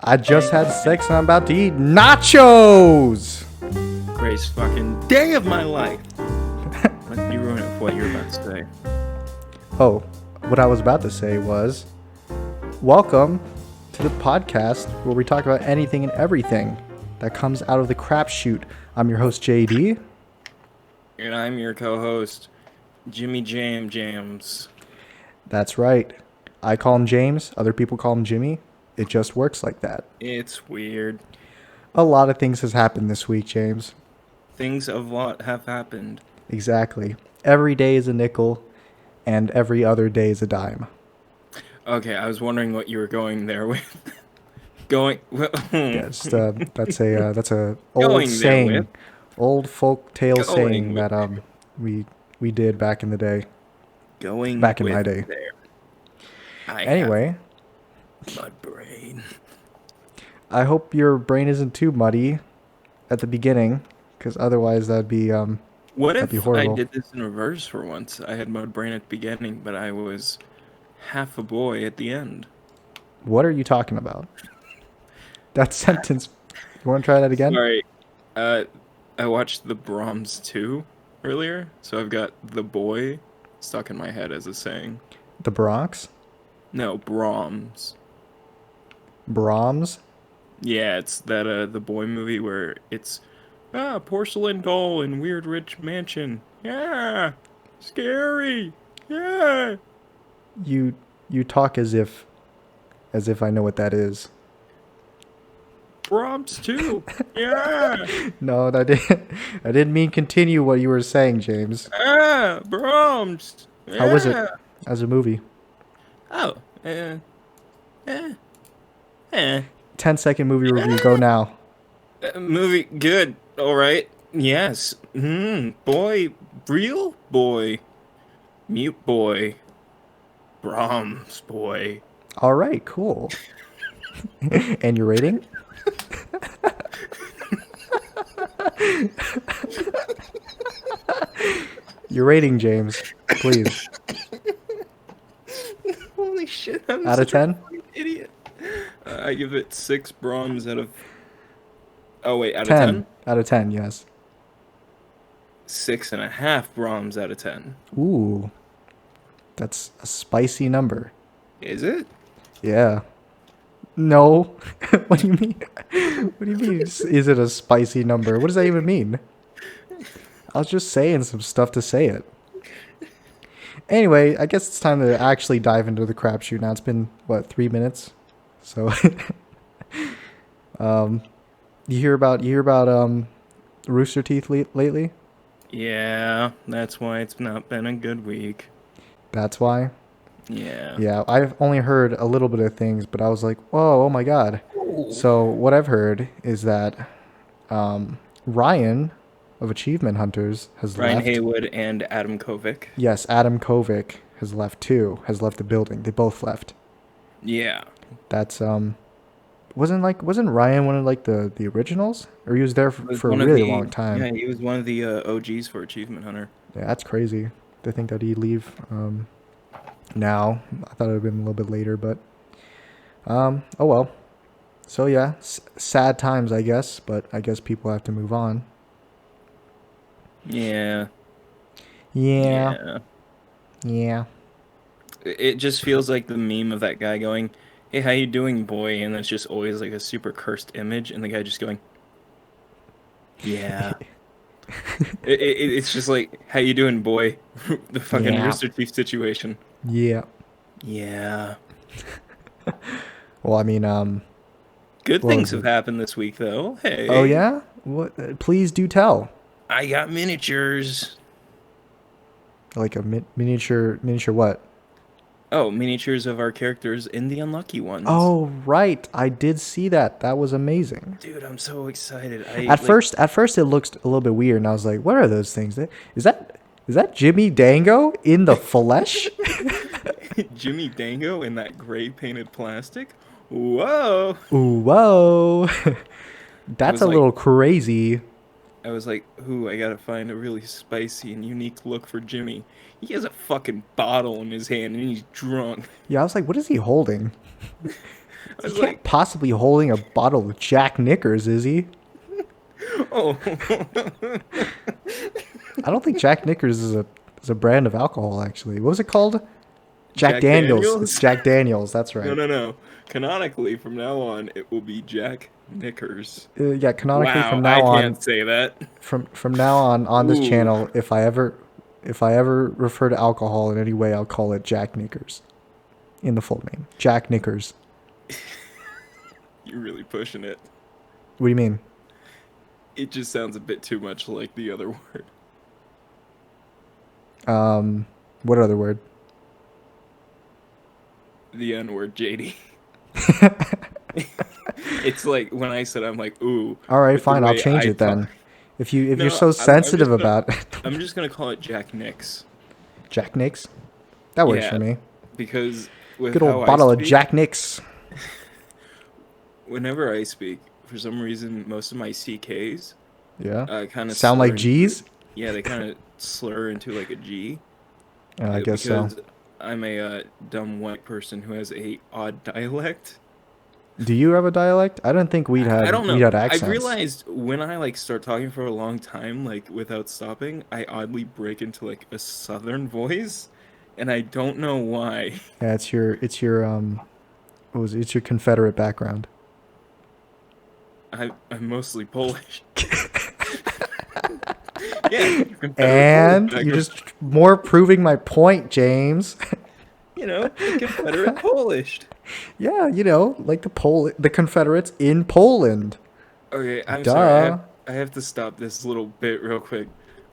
I just had sex and I'm about to eat nachos! Greatest fucking day of my life. You ruin it for what you're about to say. Oh, what I was about to say was, welcome to the podcast where we talk about anything and everything that comes out of the crapshoot. I'm your host, JD. And I'm your co-host, Jimmy Jams. That's right. I call him James. Other people call him Jimmy. It just works like that. It's weird. A lot of things has happened this week, James. Things of what have happened. Exactly. Every day is a nickel, and every other day is a dime. Okay, I was wondering what you were going there with. Yes, that's a old Going saying, therewith. old folk tale Going saying with that we did back in the day. Going Back in with my day. there. I Anyway, have my brain. I hope your brain isn't too muddy at the beginning, because otherwise that'd be What that'd be if I horrible. did this in reverse for once? I had mud brain at the beginning, but I was half a boy at the end. What are you talking about? That sentence. You want to try that again? Sorry. I watched the Brahms 2 earlier, so I've got the boy stuck in my head as a saying. The Bronx? No, Brahms. Brahms? Yeah, it's that the boy movie where it's porcelain doll in weird rich mansion. Yeah, scary. Yeah. You talk as if I know what that is. Brahms 2. Yeah. No, I didn't mean continue what you were saying, James. Brahms. How was it Yeah. as a movie? Oh, eh. 10-second movie review. Go now. Movie good. All right. Yes. Boy. Real boy. Mute boy. Brahms boy. All right, cool. And your rating? Your rating, James, please. Holy shit! I'm Out of such a 10? fucking idiot. I give it 6 Brahms out of. Oh wait, out of 10. 10? Out of 10, yes. 6.5 Brahms out of 10. Ooh. That's a spicy number. Is it? Yeah. No. What do you mean? What do you mean? Is it a spicy number? What does that even mean? I was just saying some stuff to say it. Anyway, I guess it's time to actually dive into the crapshoot now. It's been, what, 3 minutes? So, you hear about Rooster Teeth lately? Yeah, that's why it's not been a good week. That's why? Yeah. Yeah, I've only heard a little bit of things, but I was like, whoa, oh my god. So what I've heard is that Ryan of Achievement Hunters has Ryan left. Haywood and Adam Kovic. Yes, Adam Kovic has left too. Has left the building. They both left. Yeah. That's wasn't Ryan one of like the originals, or he was there Was for a one of really the- long time? Yeah, he was one of the OGs for Achievement Hunter. Yeah, that's crazy. They think that he'd leave now. I thought it would have been a little bit later, but oh well. So yeah, sad times, I guess, but I guess people have to move on. Yeah. Yeah. It just feels like the meme of that guy going, "Hey, how you doing, boy?" And that's just always like a super cursed image, and the guy just going, "Yeah." It's just like, "How you doing, boy?" The fucking Yeah. Rooster Teeth situation. Yeah. Yeah. Well, I mean, Good What things was have happened this week, though. Hey. oh yeah? What? Please do tell. I got miniatures. Like a miniature what? Oh, miniatures of our characters in the Unlucky Ones. Oh, right. I did see that. That was amazing. Dude, I'm so excited. At first it looked a little bit weird, and I was like, "What are those things? Is that Jimmy Dango in the flesh?" Jimmy Dango in that gray painted plastic. Whoa. Ooh, whoa. That's was a like- little crazy. I was like, "Ooh, I gotta find a really spicy and unique look for Jimmy." He has a fucking bottle in his hand and he's drunk. Yeah, I was like, what is he holding? I He was can't like, possibly holding a bottle of Jack Knickers, is he? oh, I don't think Jack Knickers is a brand of alcohol. Actually, what was it called? Jack Jack Daniels. It's Daniels? Jack Daniels. That's No, right. no, no. Canonically, from now on, it will be Jack Knickers. Yeah, canonically Wow, from I now on, can't say that. from now on this Ooh, channel, if I ever refer to alcohol in any way, I'll call it Jack Knickers in the full name. Jack Knickers. you're really pushing it. What do you mean? It just sounds a bit too much like the other word. What other word? The N word, JD. It's like when I said I'm like, ooh, All right, with the fine. I'll way change I it talk. then. If you're No, so I'm sensitive just gonna about I'm just gonna call it Jack Nicks. Jack Nicks, that works for Yeah, me. because with Good how old I bottle of speak, Jack Nicks. whenever I speak, for some reason, most of my CKs Yeah. kind of Sound slur like into, G's? yeah, they kind of slur into like a G, I guess so. because I'm a dumb white person who has a odd dialect. Do you have a dialect? I didn't think we'd I had don't we'd know. had I've accents. realized when I like start talking for a long time, like without stopping, I oddly break into like a southern voice, and I don't know why. Yeah, it's your what was it? It's your Confederate background. I'm mostly Polish. Yeah, Confederate Polish And you're background. just more proving my point, James. You know, the Confederate Polish. Yeah, like the Confederates in Poland. Okay, I'm sorry. Duh. I have to stop this little bit real quick.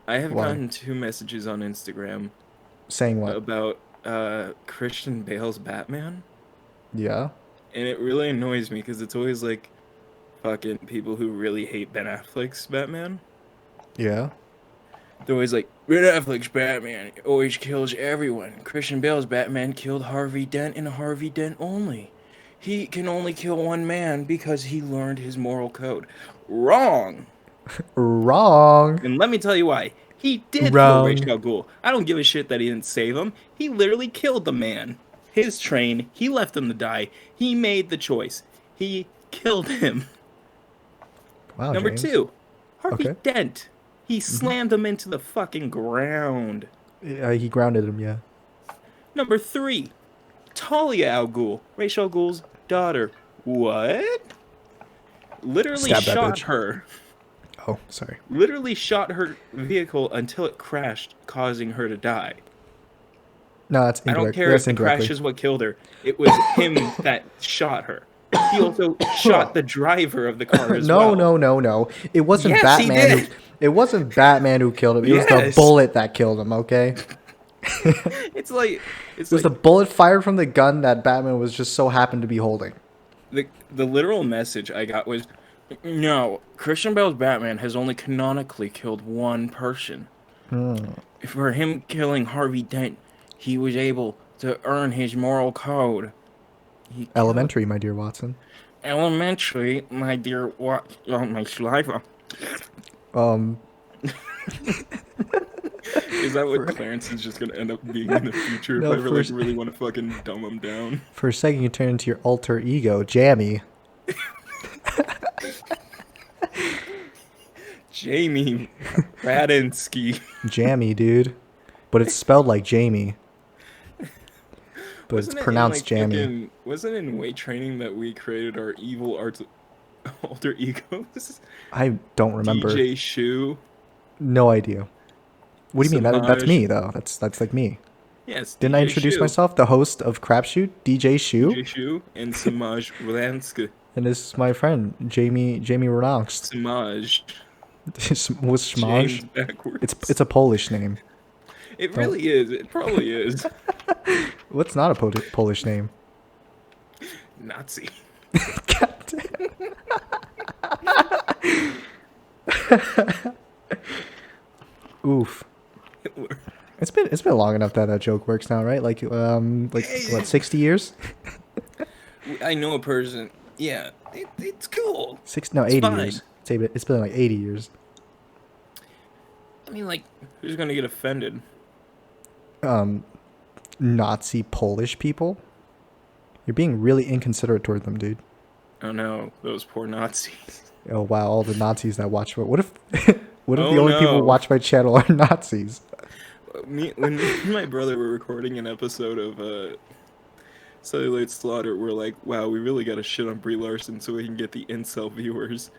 I have Why? gotten two messages on Instagram Saying what? about Christian Bale's Batman, Yeah. and it really annoys me because it's always like fucking people who really hate Ben Affleck's Batman. Yeah. They're always like, Ben Affleck's Batman always kills everyone. Christian Bale's Batman killed Harvey Dent and Harvey Dent only. He can only kill one man because he learned his moral code. Wrong. Wrong. And let me tell you why. He did kill Ra's Wrong. al Ghul. I don't give a shit that he didn't save him. He literally killed the man. His train. He left him to die. He made the choice. He killed him. Wow, Number James. two, Harvey Okay. Dent. He slammed him into the fucking ground. He grounded him, yeah. Number three, Talia Al Ghul, Ra's al Ghul's daughter. What? Literally Stab that shot bitch. her. Oh, sorry. Literally shot her vehicle until it crashed, causing her to die. No, that's I don't indirect. care That's if the indirectly. crash is what killed her. It was him that shot her. He also shot the driver of the car as No, well. no, no, no. It wasn't Yes, he Batman who. did. It wasn't Batman who killed him. It was the Yes. bullet that killed him. Okay. It's like it's It was the like bullet fired from the gun that Batman was just so happened to be holding. the literal message I got was, no, Christian Bale's Batman has only canonically killed one person. For him killing Harvey Dent, he was able to earn his moral code. He killed Elementary, my dear Watson. elementary, my dear what? Oh, my saliva. Um, Is that what for, Clarence is just gonna end up being in the future if no, I ever for like really want to fucking dumb him down? for a second you turned into your alter ego, Jamie. Jamie Radinsky. Jamie, dude. But it's spelled like Jamie. But it's Wasn't it in pronounced like Jamie. fucking? Wasn't it in weight training that we created our evil art alter egos? I don't remember. DJ Shu, No idea. What do you mean? That's Samaj. me though. That's like me. Yes, Didn't I DJ introduce Shu, myself? The host of Crapshoot, DJ Shu, DJ Shu, and Samaj Rulansky. and this is my friend Jamie Renaux. Samaj, Was Smaj? James backwards. It's a Polish name. It Don't. really is. It probably is. What's not a Polish name? Nazi. God damn. Oof. Hitler. It's been long enough that joke works now, right? Like what, 60 years? I know a person. Yeah, it's cool. No, It's 80 fine. years. It's been like 80 years. I mean, like, who's gonna get offended? Nazi Polish people. You're being really inconsiderate toward them, dude. Oh no, those poor Nazis. Oh wow, all the Nazis that watch. What if, what if the Oh only people who no. watch my channel are Nazis? When me and my brother were recording an episode of Celluloid Slaughter, we're like, wow, we really got to shit on Brie Larson so we can get the incel viewers.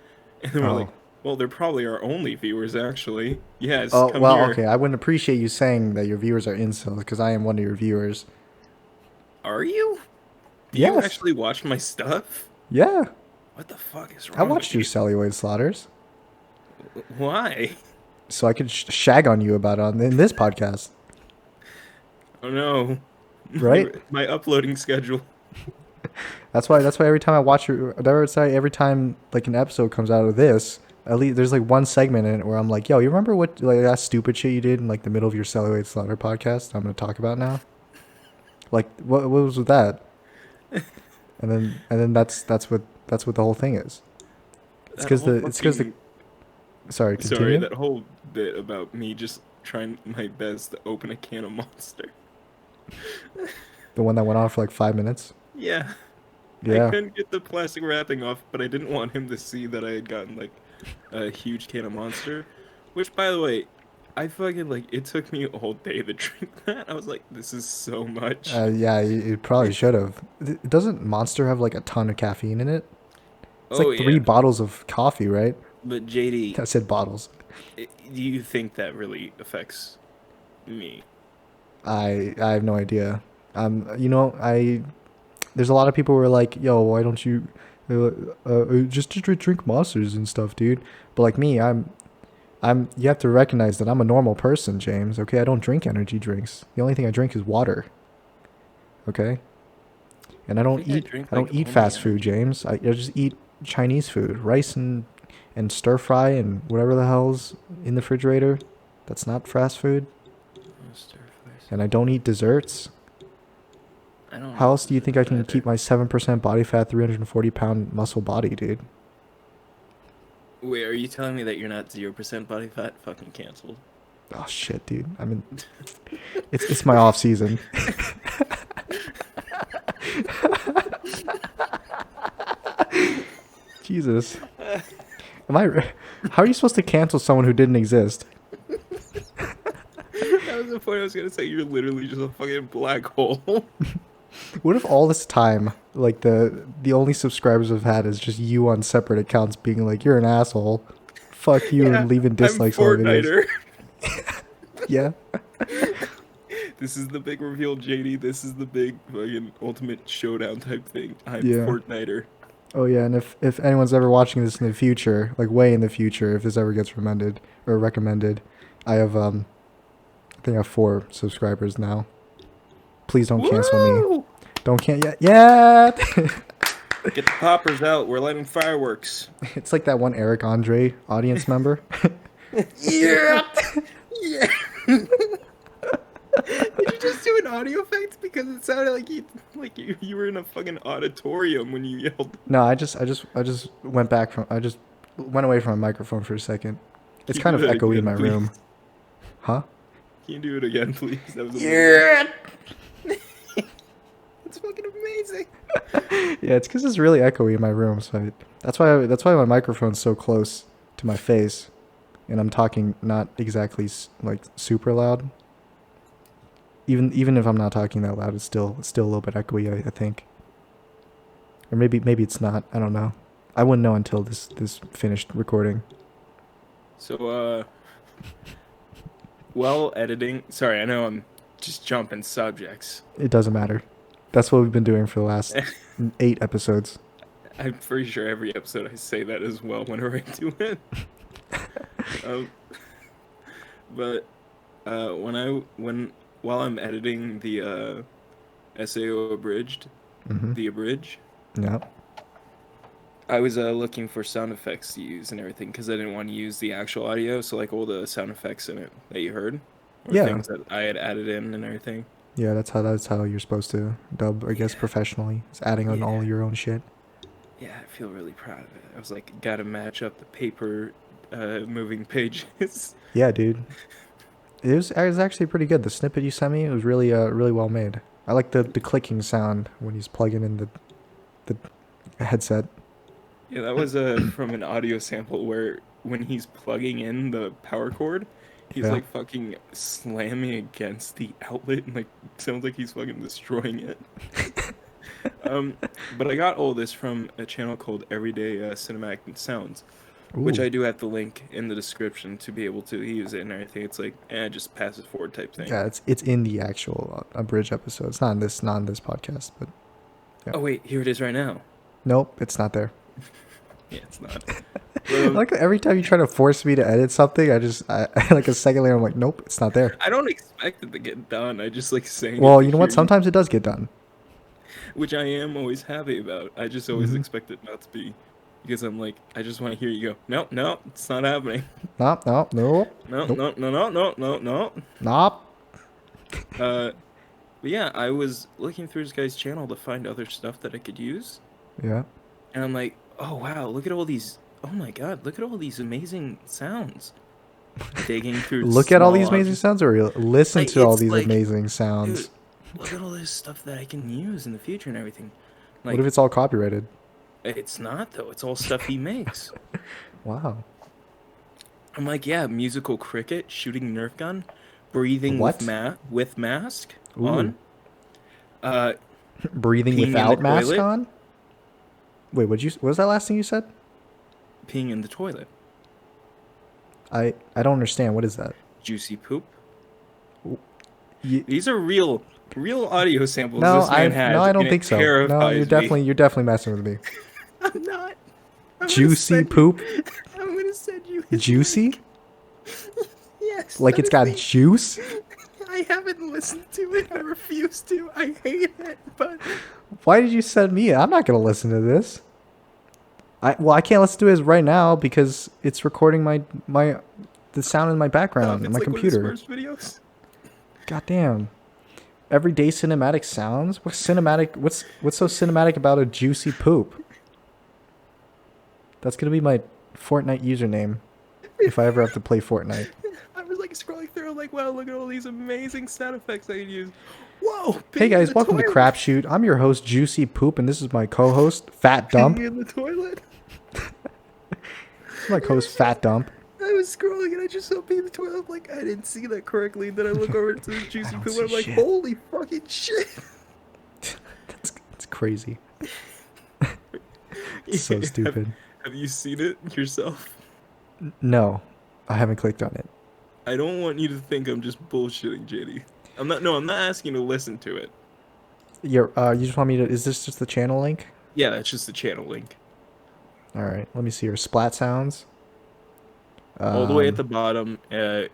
And then we're like, Oh. well, they're probably our only viewers, actually. Yes, Oh come well, here. okay. I wouldn't appreciate you saying that your viewers are incels because I am one of your viewers. Are you? Do you Yes. actually watch my stuff? Yeah. What the fuck is I wrong watched with your you? celluloid slaughters, Why? so I could shag on you about it in this podcast, Oh no. My, right? my uploading schedule. That's why. That's why every time I watch your, every time like an episode comes out of this, at least there's like one segment in it where I'm like, "Yo, you remember what like that stupid shit you did in like the middle of your celluloid slaughter podcast? I'm gonna talk about now. Like, what was with that? And then that's what the whole thing is. That whole It's because the fucking sorry, Sorry, continue. that whole bit about me just trying my best to open a can of Monster. The one that went on for like 5 minutes. Yeah, I Yeah. couldn't get the plastic wrapping off, but I didn't want him to see that I had gotten like a huge can of Monster. Which, by the way, I fucking like it took me a whole day to drink that. I was like, this is so much. Yeah, you probably should have. Doesn't Monster have like a ton of caffeine in it? It's Oh like three yeah, bottles of coffee, right? but JD, I said bottles. do you think that really affects me? I have no idea. I there's a lot of people who are like, yo, why don't you just drink monsters and stuff, dude? But like me, you have to recognize that I'm a normal person, James. Okay, I don't drink energy drinks. The only thing I drink is water. Okay, and I think I drink I don't like eat only fast food, energy. James. I just eat Chinese food, rice and stir fry and whatever the hell's in the refrigerator. That's not fast food. Oh, stir fries. And I don't eat desserts. I don't How eat else do you think I desserts can either. keep my 7% body fat, 340-pound muscle body, dude? Wait, are you telling me that you're not 0% body fat? Fucking canceled. Oh shit, dude. I mean, it's my off season. Jesus. Am I? How are you supposed to cancel someone who didn't exist? That was the point I was gonna say. You're literally just a fucking black hole. What if all this time, like the only subscribers I've had is just you on separate accounts being like, "You're an asshole, fuck you," Yeah, and leaving I'm dislikes on my videos? Fortniter. Yeah. This is the big reveal, JD. This is the big fucking ultimate showdown type thing. I'm Yeah. Fortniter. Oh yeah, and if anyone's ever watching this in the future, like way in the future, if this ever gets recommended, I have I think I have 4 subscribers now. Please don't cancel me. Woo! Don't yet. Yeah. Get the poppers out. We're lighting fireworks. It's like that one Eric Andre audience member. Yeah. Yeah. Did you just do an audio effect? Because it sounded like you were in a fucking auditorium when you yelled. No, I just went away from my microphone for a second. It's Can you kind of do that echoey in again, my please? room. Huh? Can you do it again, please? That was amazing. Yeah. It's fucking amazing. Yeah, it's because it's really echoey in my room, so that's why my microphone's so close to my face, and I'm talking not exactly like super loud. Even if I'm not talking that loud, it's still a little bit echoey. I think, or maybe it's not. I don't know. I wouldn't know until this finished recording. So, while editing, sorry, I know I'm just jumping subjects. It doesn't matter. That's what we've been doing for the last 8 episodes. I'm pretty sure every episode I say that as well whenever I do it. um, but while I'm editing the SAO abridged, Mm-hmm. the abridge, Yeah. I was looking for sound effects to use and everything because I didn't want to use the actual audio. So like all the sound effects in it that you heard, or Yeah. things that I had added in and everything. Yeah, that's how you're supposed to dub, I guess, Yeah. professionally. It's adding on all Yeah. your own shit. Yeah, I feel really proud of it. I was like, gotta match up the paper moving pages. Yeah, dude. It was actually pretty good. The snippet you sent me, it was really really well made. I like the clicking sound when he's plugging in the headset. Yeah, that was from an audio sample where when he's plugging in the power cord, he's Yeah. like fucking slamming against the outlet and like sounds like he's fucking destroying it. Um, but I got all this from a channel called Everyday Cinematic Sounds, which Ooh. I do have the link in the description to be able to use it and everything. It's like, just pass it forward type thing. Yeah, it's in the actual abridged episode. It's not in this podcast, but yeah. Oh wait, here it is right now. Nope, it's not there. Yeah, it's not. But, Like every time you try to force me to edit something, I like a second later I'm like, nope, it's not there. I don't expect it to get done. I just like saying Well, it to you know what? hear Sometimes it does get done. which I am always happy about. I just always Hmm. expect it not to be, because I'm like, I just want to hear you go, no, no, it's not happening. Nope, nope, nope, No, nope, no, no, no, no, no, no. nope. But yeah, I was looking through this guy's channel to find other stuff that I could use, Yeah. and I'm like, oh wow, look at all these. Oh my god, look at all these amazing sounds. Digging through. Look at all small these amazing objects. sounds, or listen Like, to all it's these like, amazing sounds. dude, look at all this stuff that I can use in the future and everything. What Like, if it's all copyrighted? it's not though. It's all stuff he makes. Wow. I'm like, yeah, musical cricket, shooting Nerf gun, breathing What? with mask Ooh. on, uh, Breathing peeing in the without mask toilet? on? Wait, what was that last thing you said? peeing in the toilet, I don't understand. What is that? juicy poop. You, These are real audio samples no, this man has. no, I don't and it think so. No, terrifies me. you're definitely messing with me. I'm not. I'm gonna Juicy send you- poop? I'm gonna send you. his Juicy? link. Yes. Like that it's is got the- juice? I haven't listened to it. I refuse to. I hate it. But Why did you send me it? I'm not gonna listen to this. I can't listen to it right now because it's recording the sound in my background in it's my like computer. one of his first videos. God damn. Everyday cinematic sounds? What's so cinematic about a juicy poop? That's gonna be my Fortnite username if I ever have to play Fortnite. I was like scrolling through, like, wow, look at all these amazing sound effects I can use. Whoa! Hey peeing guys, in the welcome to toilet. Crapshoot. I'm your host, Juicy Poop, and this is my co-host, Fat Dump. Peeing in the toilet. This is my co-host, Fat Dump. I was scrolling and I just saw pee in the toilet. I'm like, I didn't see that correctly. And then I look over to the juicy don't poop see and I'm like, shit. holy fucking shit. It's crazy. It's so stupid. Have you seen it yourself? No, I haven't clicked on it. I don't want you to think I'm just bullshitting, JD. I'm not asking you to listen to it. You just want me to? Is this just the channel link? Yeah, that's just the channel link. All right, let me see your splat sounds. All the way at the bottom,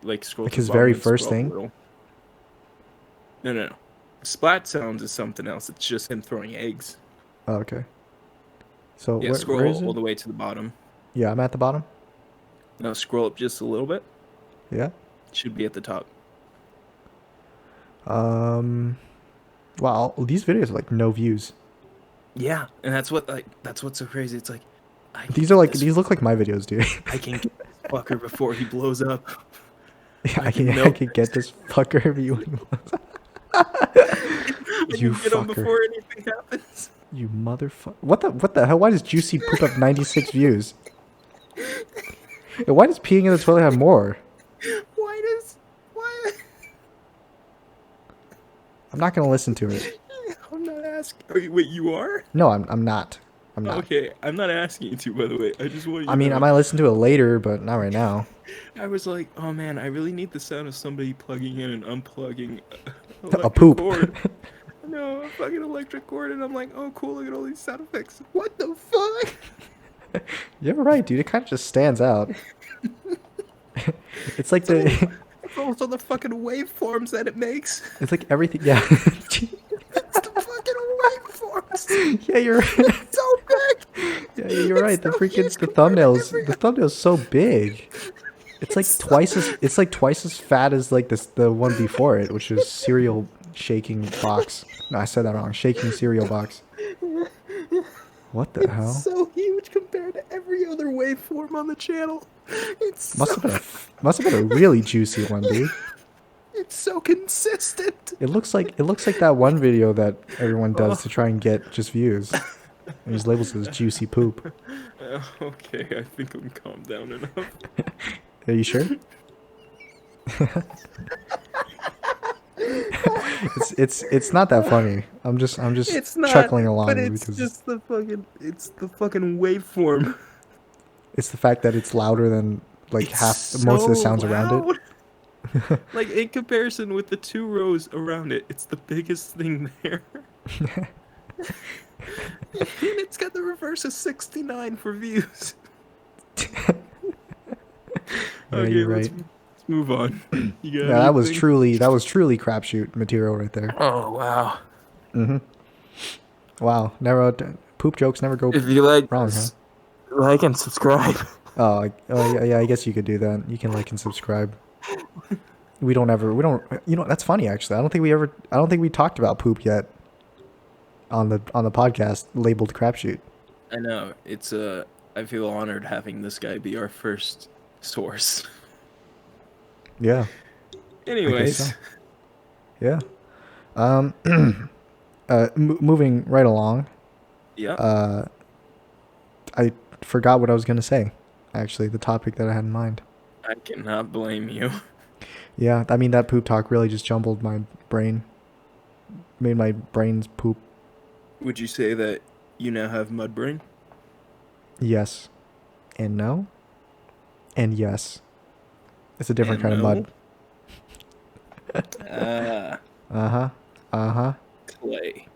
like scroll Like to his the bottom very and first scroll up a thing? little. No. Splat sounds is something else. It's just him throwing eggs. Oh, okay. So Yeah, where scroll is all it? the way to the bottom. Yeah, I'm at the bottom. Now scroll up just a little bit. Yeah. It should be at the top. Wow, these videos are like no views. Yeah, and that's what's so crazy. It's like These look like my videos, dude. I can get this fucker before he blows up. Yeah, I can I milk can get this fucker if you I You can get him fucker. before anything happens. You motherfucker. What the hell? Why does Juicy Poop have 96 views? And why does peeing in the toilet have more? Why? I'm not gonna listen to it. I'm not asking. Wait, you are? No, I'm not. I'm not. Okay, I'm not asking you to, by the way. I just want you I mean, to I know. might listen to it later, but not right now. I was like, oh man, I really need the sound of somebody plugging in and unplugging A electric poop. cord. No, a fucking electric cord, and I'm like, oh cool, look at all these sound effects. What the fuck? You're right, dude. It kind of just stands out. It's like the. It's also the fucking waveforms that it makes. It's like everything. Yeah. It's the fucking waveforms. Yeah, you're. It's so big. Yeah, you're right. so huge The compared to thumbnails. every The thumbnail's so big. It's like twice as fat as like the one before it, which is cereal shaking box. No, I said that wrong. Shaking cereal box. What the hell? It's so huge compared to every other waveform on the channel. It's Must have been a really juicy one, dude. It's so consistent. It looks like that one video that everyone does Oh, to try and get just views. And his labels as juicy poop. okay, I think I'm calmed down enough. Are you sure? It's not that funny. I'm just It's not, chuckling but along it's because just it's the fucking waveform. it's the fact that it's louder than like It's half most of the so sounds around it. loud. Like in comparison with the two rows around it, it's the biggest thing there. And it's got the reverse of 69 for views. Yeah, Okay, you're right. let's move on. You got Yeah, anything? that was truly crapshoot material right there. Oh wow. Mm-hmm. Wow, never poop jokes never go If you like wrong, huh? this, like and subscribe. Oh yeah, yeah, I guess you could do that. You can like and subscribe. We don't, you know, that's funny actually. I don't think we talked about poop yet on the podcast labeled crapshoot. I know. It's I feel honored having this guy be our first source. Yeah, I guess Anyways, so. Yeah. Um, moving right along. yeah. Uh, I forgot what I was gonna say. Actually, the topic that I had in mind. I cannot blame you. Yeah, I mean that poop talk really just jumbled my brain, made my brains poop. Would you say that you now have mud brain? Yes, and no, and yes. It's a different And kind of mud. no? Ah, Uh huh. Uh huh. clay.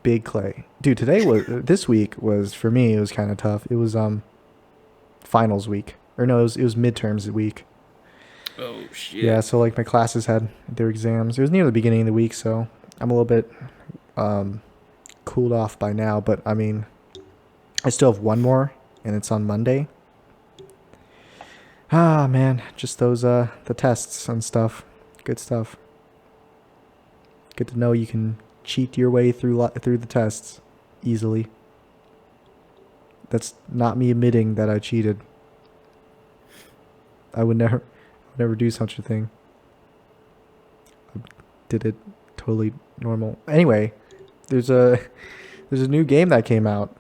Big clay, dude. This week was for me. It was kind of tough. It was finals week, or no, it was midterms week. Oh Yeah, shit. so like my classes had their exams. It was near the beginning of the week, so I'm a little bit um cooled off by now. But I mean, I still have one more, and it's on Monday. Ah man, just those the tests and stuff. Good stuff. Good to know you can cheat your way through the tests easily. That's not me admitting that I cheated. I would never do such a thing. I did it totally normal. Anyway, there's a there's a new game that came out.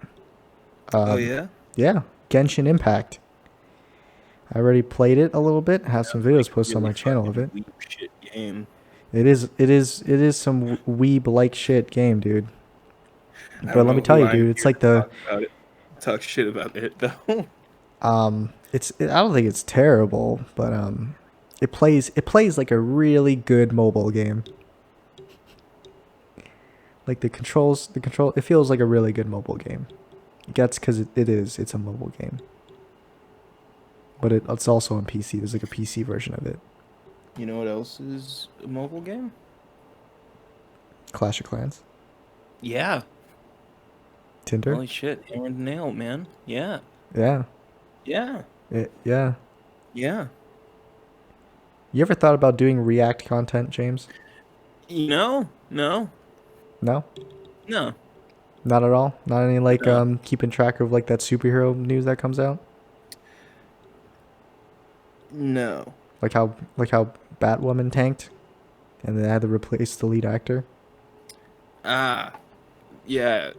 Oh Um, yeah? yeah, Genshin Impact. I already played it a little bit. Have some Sounds videos like a posted on really my channel of fucking it. weak shit game. It is some weeb like shit game, dude. I But don't let me know tell who you, I'm dude, it's here like to the talk about it. Talk shit about it though. I don't think it's terrible, but it plays like a really good mobile game. Like the control it feels like a really good mobile game. That's because it's a mobile game. But it's also on PC. There's like a PC version of it. You know what else is a mobile game? Clash of Clans, Yeah. Tinder. Holy shit. Hammer and nail, man. Yeah. Yeah, Yeah. yeah. Yeah. You ever thought about doing React content, James? No. No. No, No. not at all. Not any like No. keeping track of like that superhero news that comes out. No. Like how Batwoman tanked, and they had to replace the lead actor. Ah. Yeah.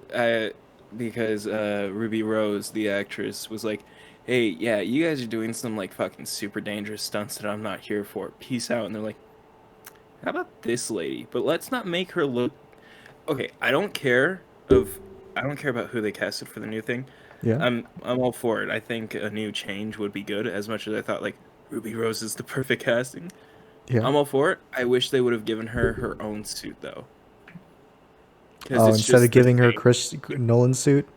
Because Ruby Rose, the actress, was like, "Hey, yeah, you guys are doing some like fucking super dangerous stunts that I'm not here for. Peace out." And they're like, "How about this lady? But let's not make her look." Okay, I don't care about who they casted for the new thing. Yeah, I'm all for it. I think a new change would be good. As much as I thought like Ruby Rose is the perfect casting, yeah. I'm all for it. I wish they would have given her her own suit though, because Oh, it's instead of just the giving her same. Chris Nolan suit.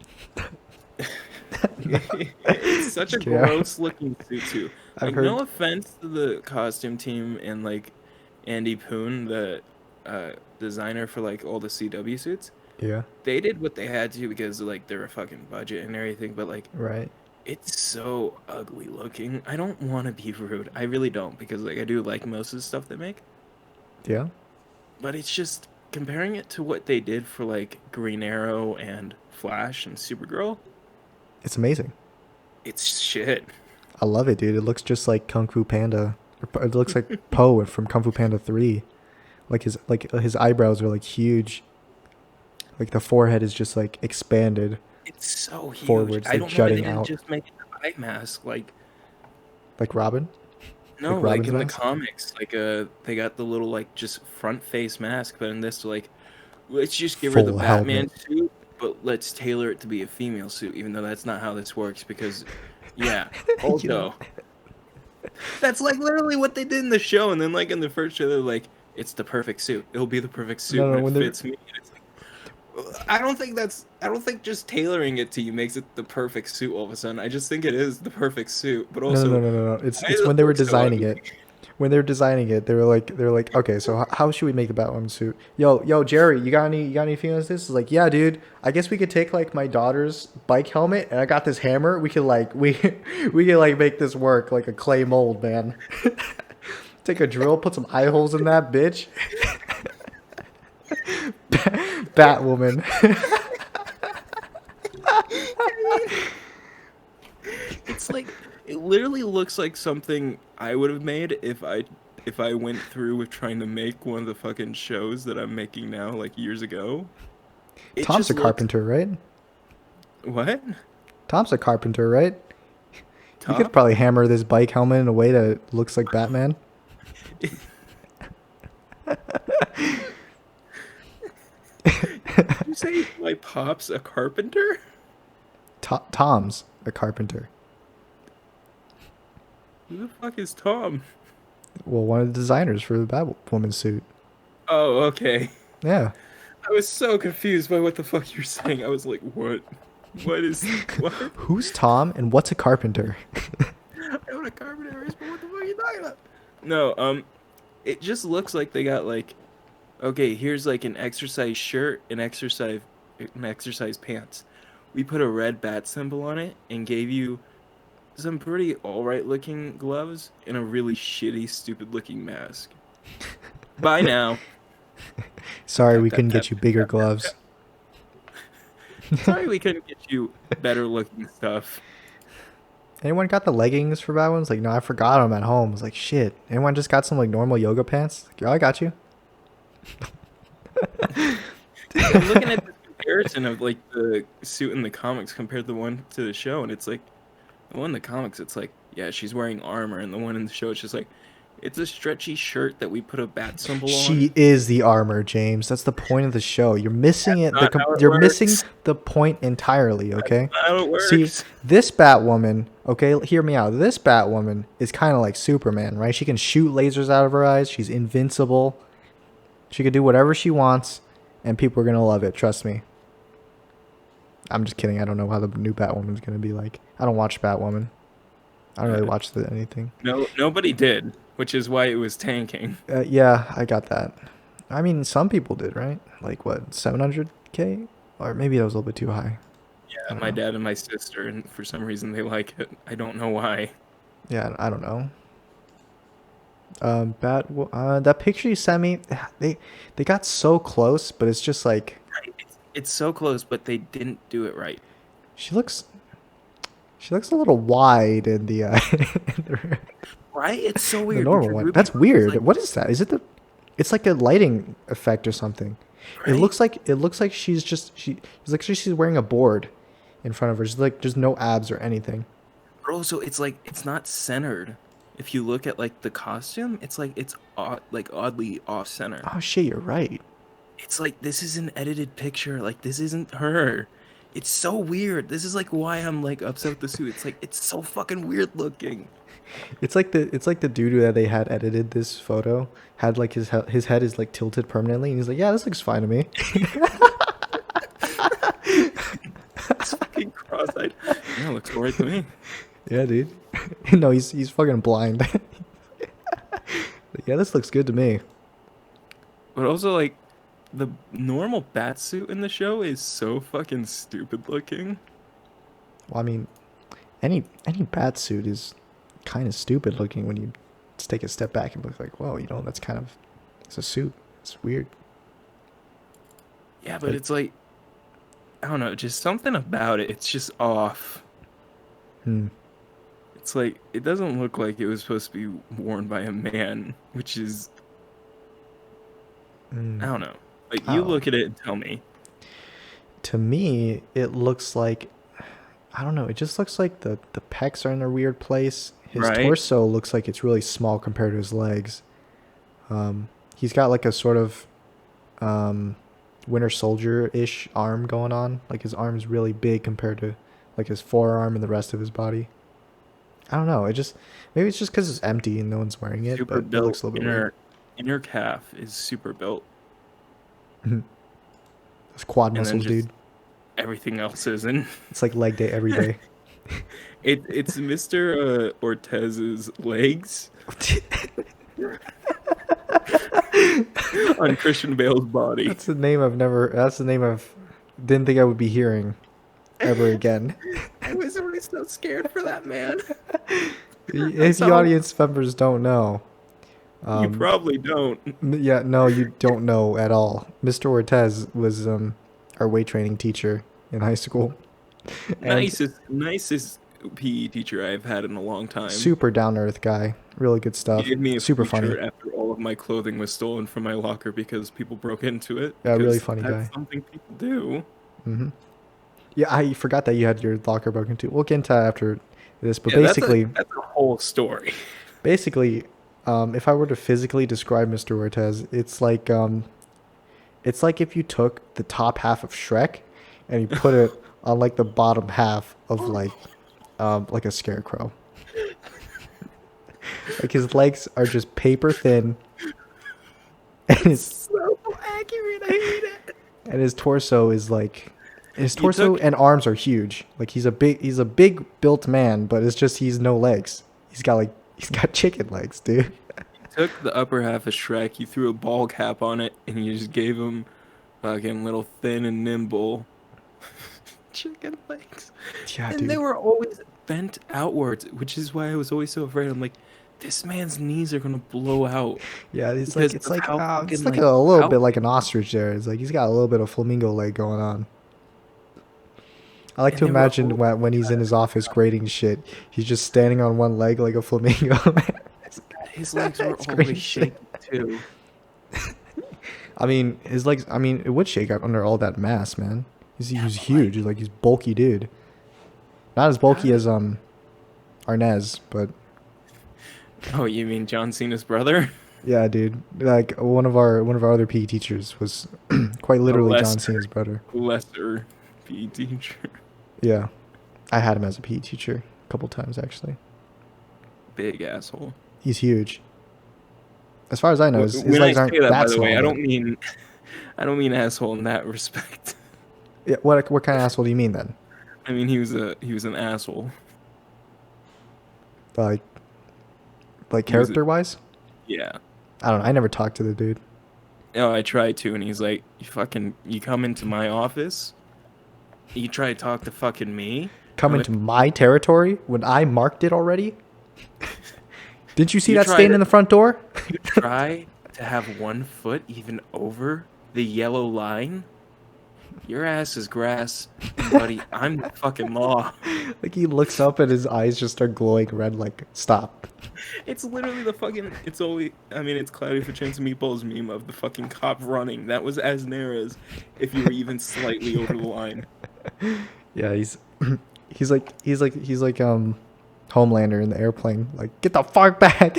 It's such a Just kidding. gross looking suit too. I've Like no heard. offense to the costume team and like Andy Poon, the designer for like all the CW suits. Yeah. They did what they had to because like their fucking budget and everything, but like Right. it's so ugly looking. I don't want to be rude. I really don't because like I do like most of the stuff they make, Yeah. but it's just comparing it to what they did for like Green Arrow and Flash and Supergirl, It's amazing. it's shit. I love it, dude. It looks just like Kung Fu Panda It looks like Poe from Kung Fu Panda 3. Like his eyebrows are like huge. Like the forehead is just like expanded It's so huge. forwards, I like don't know why they jutting didn't out, just make it the eye mask. Like, like Robin, no, like like Robin's in the mask. comics, like they got the little like just front face mask, but in this, like, let's just give her the Full Batman helmet. suit, but let's tailor it to be a female suit, even though that's not how this works. Because, yeah, You know. also that's like literally what they did in the show, and then like in the first show, they're like, it's the perfect suit. It'll be the perfect suit No, when no. it When they're fits me. And it's I don't think that's. I don't think just tailoring it to you makes it the perfect suit all of a sudden. I just think it is the perfect suit, but no, no, also, no, no, no, no. why It's does when it they were look so designing ugly? it. When they were designing it, they were like, okay, so how should we make the Batwoman suit? Yo, Jerry, you got any feelings? This is like, yeah, dude. I guess we could take like my daughter's bike helmet, and I got this hammer. We could like we could like make this work like a clay mold, man. Take a drill, put some eye holes in that bitch. Batwoman. It's like it literally looks like something I would have made if I went through with trying to make one of the fucking shows that I'm making now, like years ago. It Tom's just a looks carpenter, right? what? Tom's a carpenter, right? You could Top? probably hammer this bike helmet in a way that it looks like Batman. You say my pop's a carpenter? Tom's a carpenter. Who the fuck is Tom? Well, one of the designers for the Batwoman suit. Oh, okay. Yeah. I was so confused by what the fuck you're saying. I was like, what? What is what? Who's Tom and what's a carpenter? I know what a carpenter is, but what the fuck are you talking about? No, it just looks like they got like, okay, here's like an exercise shirt, an exercise pants. We put a red bat symbol on it and gave you some pretty alright looking gloves and a really shitty, stupid looking mask. Bye now. Sorry, Tap we tap couldn't tap get you bigger tap tap gloves. tap. Sorry we couldn't get you better looking stuff. Anyone got the leggings for Batwoman's? Like, no, I forgot them at home. I was like, shit. Anyone just got some like normal yoga pants? Like, yo, I got you. Because I'm looking at the comparison of like the suit in the comics compared to the one to the show, and it's like the one in the comics, it's like, yeah, she's wearing armor, and the one in the show, it's just like, it's a stretchy shirt that we put a bat symbol on. She is the armor, James. That's the point of the show. You're missing it. Not how it You're missing works. the point entirely. Okay. Not how it See, works. this Batwoman. Okay, hear me out. This Batwoman is kind of like Superman, right? She can shoot lasers out of her eyes. She's invincible. She can do whatever she wants, and people are gonna love it. Trust me. I'm just kidding. I don't know how the new Batwoman's gonna be like. I don't watch Batwoman. I don't really watch anything. No, nobody did, which is why it was tanking. Yeah, I got that. I mean, some people did, right? Like what, 700K, or maybe that was a little bit too high. I Yeah, don't my know. dad and my sister, and for some reason they like it. I don't know why. Yeah, I don't know. That picture you sent me, they got so close, but it's just like Right? It's so close, but they didn't do it right. she looks she looks a little wide in the in Right? It's so the weird normal because one. Ruby That's Rose is weird. like, What is that? Is it the? It's like a lighting effect or something. right? It looks like it's like she's wearing a board in front of her. She's like there's no abs or anything. But also, it's like it's not centered. If you look at like the costume, it's like it's like oddly off center. Oh shit, you're right. It's like this is an edited picture. Like this isn't her. It's so weird. This is like why I'm like upset with the suit. It's like it's so fucking weird looking. It's like the dude that they had edited this photo had like his head is like tilted permanently, and he's like, yeah, this looks fine to me. It's fucking cross-eyed. Yeah, looks alright to me. Yeah, dude. No, he's fucking blind. Yeah, this looks good to me. But also like the normal bat suit in the show is so fucking stupid looking. Well, I mean, any bat suit is kind of stupid looking when you just take a step back and look like, whoa, that's kind of it's a suit. It's weird. Yeah, but Like, it's like I don't know, just something about it. It's just off. hmm. It's like it doesn't look like it was supposed to be worn by a man, which is I Mm, don't know. Like you oh, look at it and tell me, to me, it looks like I don't know. It just looks like the pecs are in a weird place. His right? torso looks like it's really small compared to his legs. He's got like a sort of um, Winter Soldier ish arm going on. Like his arm's really big compared to like his forearm and the rest of his body. I don't know. It just maybe it's just because it's empty and no one's wearing it, Super but it looks built a little bit weird. inner calf is super built, It's quad and then muscles, just dude. everything else isn't. It's like leg day every day. It's Mr. Ortez's legs on Christian Bale's body. That's the name I've never. That's the name I've didn't think I would be hearing ever again. I was always so scared for that man. I If you saw him. audience members don't know, You probably don't. yeah, no, you don't know at all. Mr. Ortez was our weight training teacher in high school, and Nicest PE teacher I've had in a long time. super down to earth guy. Really good He stuff. gave me a Super free funny. shirt after all of my clothing was stolen from my locker because people broke into it. Yeah, really Because funny that's guy. something people do. Yeah, I forgot that you had your locker broken too. We'll get into that after this, but Yeah, basically, that's a whole story. basically, if I were to physically describe Mr. Ortez, it's like if you took the top half of Shrek and you put it on like the bottom half of like a scarecrow. Like his legs are just paper thin, and So accurate. I hate it. his torso is like his You torso took and arms are huge. Like he's a big built man, but it's just he's no legs. He's got chicken legs, dude. took the upper half of Shrek, you threw a ball cap on it, and you just gave him fucking little thin and nimble chicken legs. Yeah, And they dude. were always bent outwards, which is why I was always so afraid. I'm like, this man's knees are gonna blow out Yeah, because it's of like how it's fucking like like a little bit like powerful. an ostrich there. It's like he's got a little bit of flamingo leg going on. I like And to they were imagine always when he's in his office grading shit, he's just standing on one leg like a flamingo. his legs were It's grading always shit. shaky too. I mean, his legs. I mean, it would shake up under all that mass, man. Yeah, He's but huge. like, He's like he's bulky dude. Not as how bulky did? as Arnez, but Oh, you mean John Cena's brother? yeah, dude. Like one of our other PE teachers was quite A literally John lesser, Cena's brother. lesser PE teacher. Yeah, I had him as a PE teacher a couple times actually. Big asshole. He's huge. As far as I know, his When I legs say aren't that, by that the way, small, but I don't mean asshole in that respect. yeah, what kind of asshole do you mean then? I mean he was an asshole. Like He was character wise? yeah. I don't know. I never talked to the dude. No, I tried to, and he's like, you come into my office, you try to talk to fucking me. Come I'm into like, my territory when I marked it already? Didn't you see you that try stain to in the front door? you try to have 1 foot even over the yellow line. Your ass is grass, and buddy, I'm the fucking law. Like he looks up and his eyes just start glowing red. Like stop. It's literally the fucking. It's only. I mean, it's Cloudy for Chance of Meatballs meme of the fucking cop running. That was as near as if you were even slightly over the line. Yeah, he's like Homelander in the airplane. Like get the fuck back.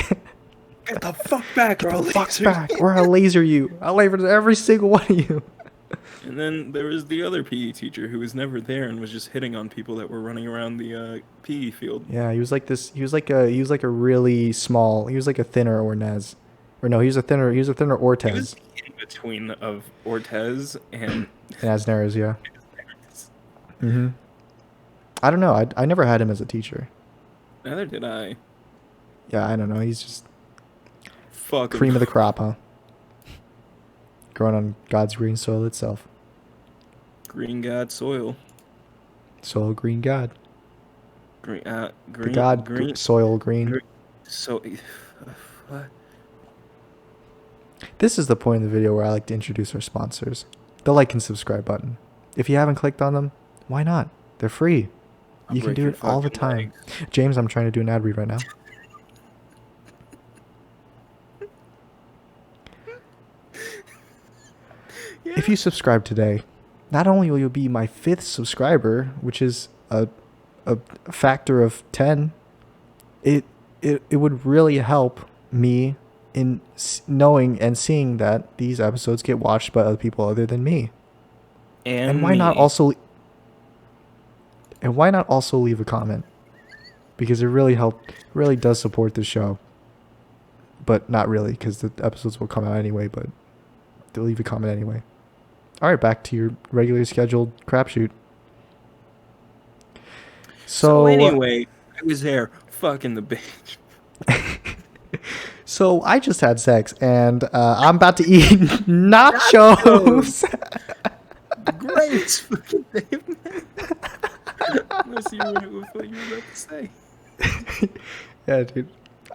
Get the fuck back, Get or I'll the fuck laser back, you. or I'll laser you. I'll laser every single one of you. And then there was the other PE teacher who was never there and was just hitting on people that were running around the PE field. Yeah, he was like this. He was like a really small. He was like a thinner Ornez, or no, he was a thinner. He was a thinner He was Ortez. in between of Ortez and. And Asnerez, yeah. I don't know. I never had him as a teacher. Neither did I. Yeah, I don't know. He's just Fuck cream him. of the crop, huh? Growing on God's green soil itself. Green God soil. Soil green God. Green. The Green. God Green. soil green. Green. So. What? This is the point in the video where I like to introduce our sponsors. The like and subscribe button. If you haven't clicked on them, why not? They're free. I'll You can break do your it all the fucking time. legs. James, I'm trying to do an ad read right now. If Yeah. you subscribe today, not only will you be my 5th subscriber, which is a factor of 10, it it would really help me in knowing and seeing that these episodes get watched by other people other than me. And And why not me. also leave a comment? Because it really does support the show. But not really, because the episodes will come out anyway, but they'll leave a comment anyway. Alright, back to your regularly scheduled crapshoot. So So anyway, I was there fucking the bitch. so I just had sex and I'm about to eat Nachos! nachos. Great fucking Dave, man. Unless you went with what you were about to say. Yeah, dude.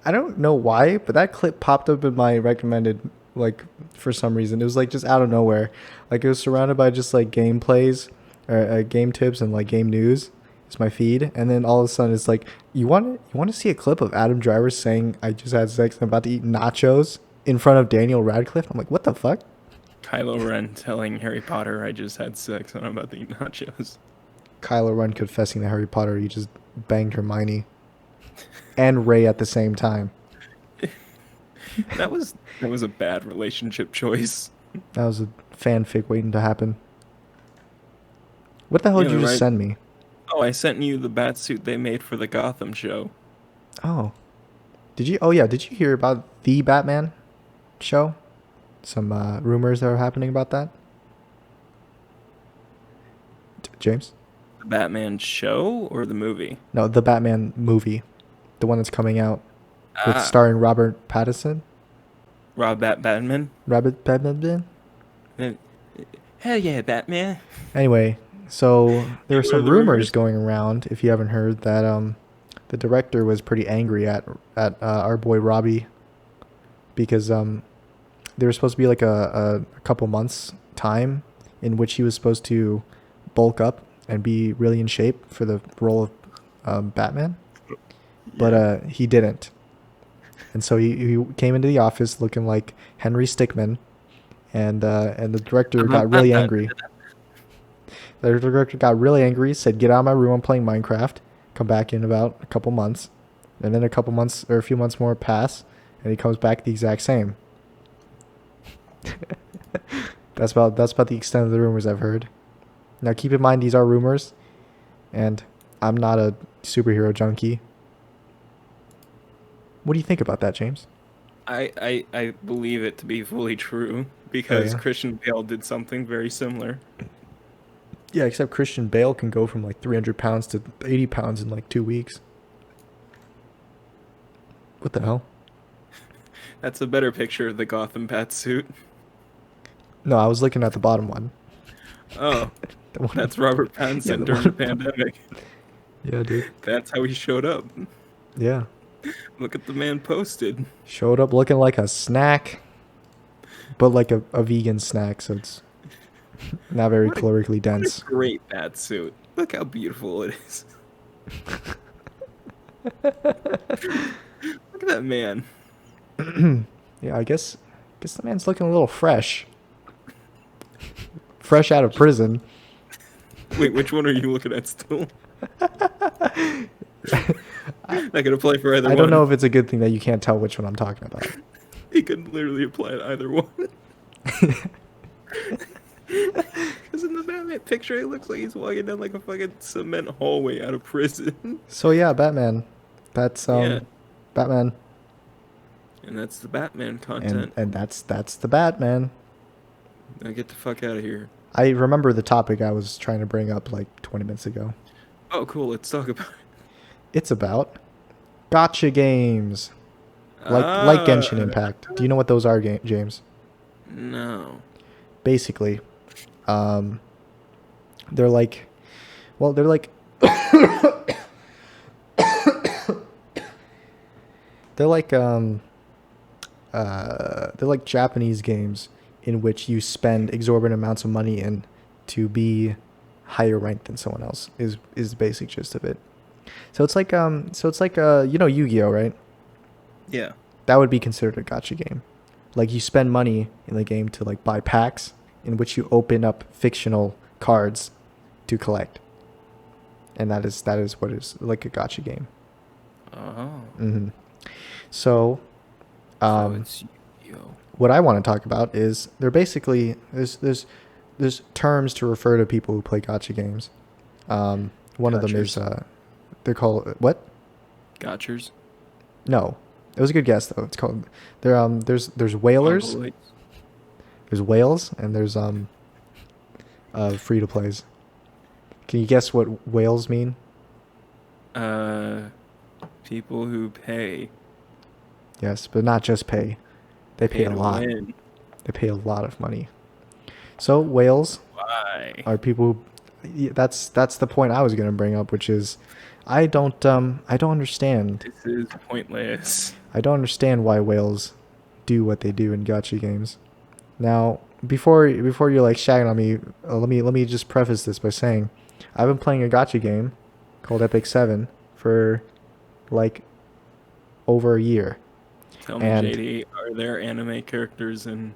I don't know why, but that clip popped up in my recommended, like, for some reason. It was like just out of nowhere. Like it was surrounded by just like gameplays or game tips and like game news. It's my feed, and then all of a sudden it's like, you want to see a clip of Adam Driver saying I just had sex and I'm about to eat nachos in front of Daniel Radcliffe? I'm like, what the fuck? Kylo Ren telling Harry Potter I just had sex and I'm about to eat nachos. Kylo Ren confessing to Harry Potter he just banged Hermione and Ray at the same time. That was a bad relationship choice. That was a fanfic waiting to happen. What the hell Yeah, did you just right. send me? Oh, I sent you the bat suit they made for the Gotham show. Oh, did you? Oh yeah, did you hear about the Batman show? Some rumors that are happening about that. James? The Batman show or the movie? No, the Batman movie, the one that's coming out with Ah, starring Robert Pattinson. Batman. Robert Pattinson. Uh, Hell yeah, Batman. Anyway, so there You were heard some the rumors rumors? going around. If you haven't heard that, the director was pretty angry at our boy Robbie because there was supposed to be like a couple months time in which he was supposed to bulk up and be really in shape for the role of Batman, but Yeah. he didn't. And so he came into the office looking like Henry Stickmin, and the director I'm a got really Batman. angry. The director got really angry, said, "Get out of my room! I'm playing Minecraft. Come back in about a couple months." And then a couple months or a few months more pass, and he comes back the exact same. That's about the extent of the rumors I've heard. Now keep in mind these are rumors, and I'm not a superhero junkie. What do you think about that, James? I believe it to be fully true Oh because yeah. Christian Bale did something very similar. Yeah, except Christian Bale can go from like 300 pounds to 80 pounds in like 2 weeks. What the hell? That's a better picture of the Gotham bat suit. No, I was looking at the bottom one. Oh, The one. that's Robert Yeah, Pattinson the during the one. pandemic. Yeah, dude. That's how he showed up. Yeah. Look at the man posted. Showed up looking like a snack, but like a vegan snack, so it's not very What a calorically what a dense. great bat suit. Look how beautiful it is. Look at that man. Yeah, I guess the man's looking a little fresh. Fresh out of prison. Wait, which one are you looking at still? Not gonna play for either I don't one. know if it's a good thing that you can't tell which one I'm talking about. He could literally apply to either one. Because in the Batman picture, it looks like he's walking down like a fucking cement hallway out of prison. So yeah, Batman. That's Yeah, Batman. and that's the Batman And content. that's the Batman. Now get the fuck out of here. I remember the topic I was trying to bring up like 20 minutes ago. Oh, cool. Let's talk about it. It's about gotcha games. Like Ah, Genshin Impact. Do you know what those are, James? no. Basically, um, they're like, well, they're like, they're like, they're like Japanese games in which you spend exorbitant amounts of money in to be higher ranked than someone else. Is the basic gist of it. You know Yu-Gi-Oh, right? Yeah. That would be considered a gacha game. Like you spend money in the game to like buy packs in which you open up fictional cards to collect. And that is what is like a gacha game. Oh. Hmm. So, So um, it's Yu-Gi-Oh. what I want to talk about is they're basically there's terms to refer to people who play gacha games. One of them is Gotchers. they're called what? Gotchers. No, it was a good guess though. It's called there's whalers, Mongoloids. there's whales, and there's free to plays. Can you guess what whales mean? Uh, People who pay. Yes, but not just pay. They pay Pay a to lot. win. They pay a lot of money. So whales Why? are people who, that's the point I was going to bring up, which is I don't understand. This is pointless. I don't understand why whales do what they do in gacha games. Now, before you're like shagging on me, let me just preface this by saying I've been playing a gacha game called Epic 7 for like over a year. Tell me, And JD, are there anime characters in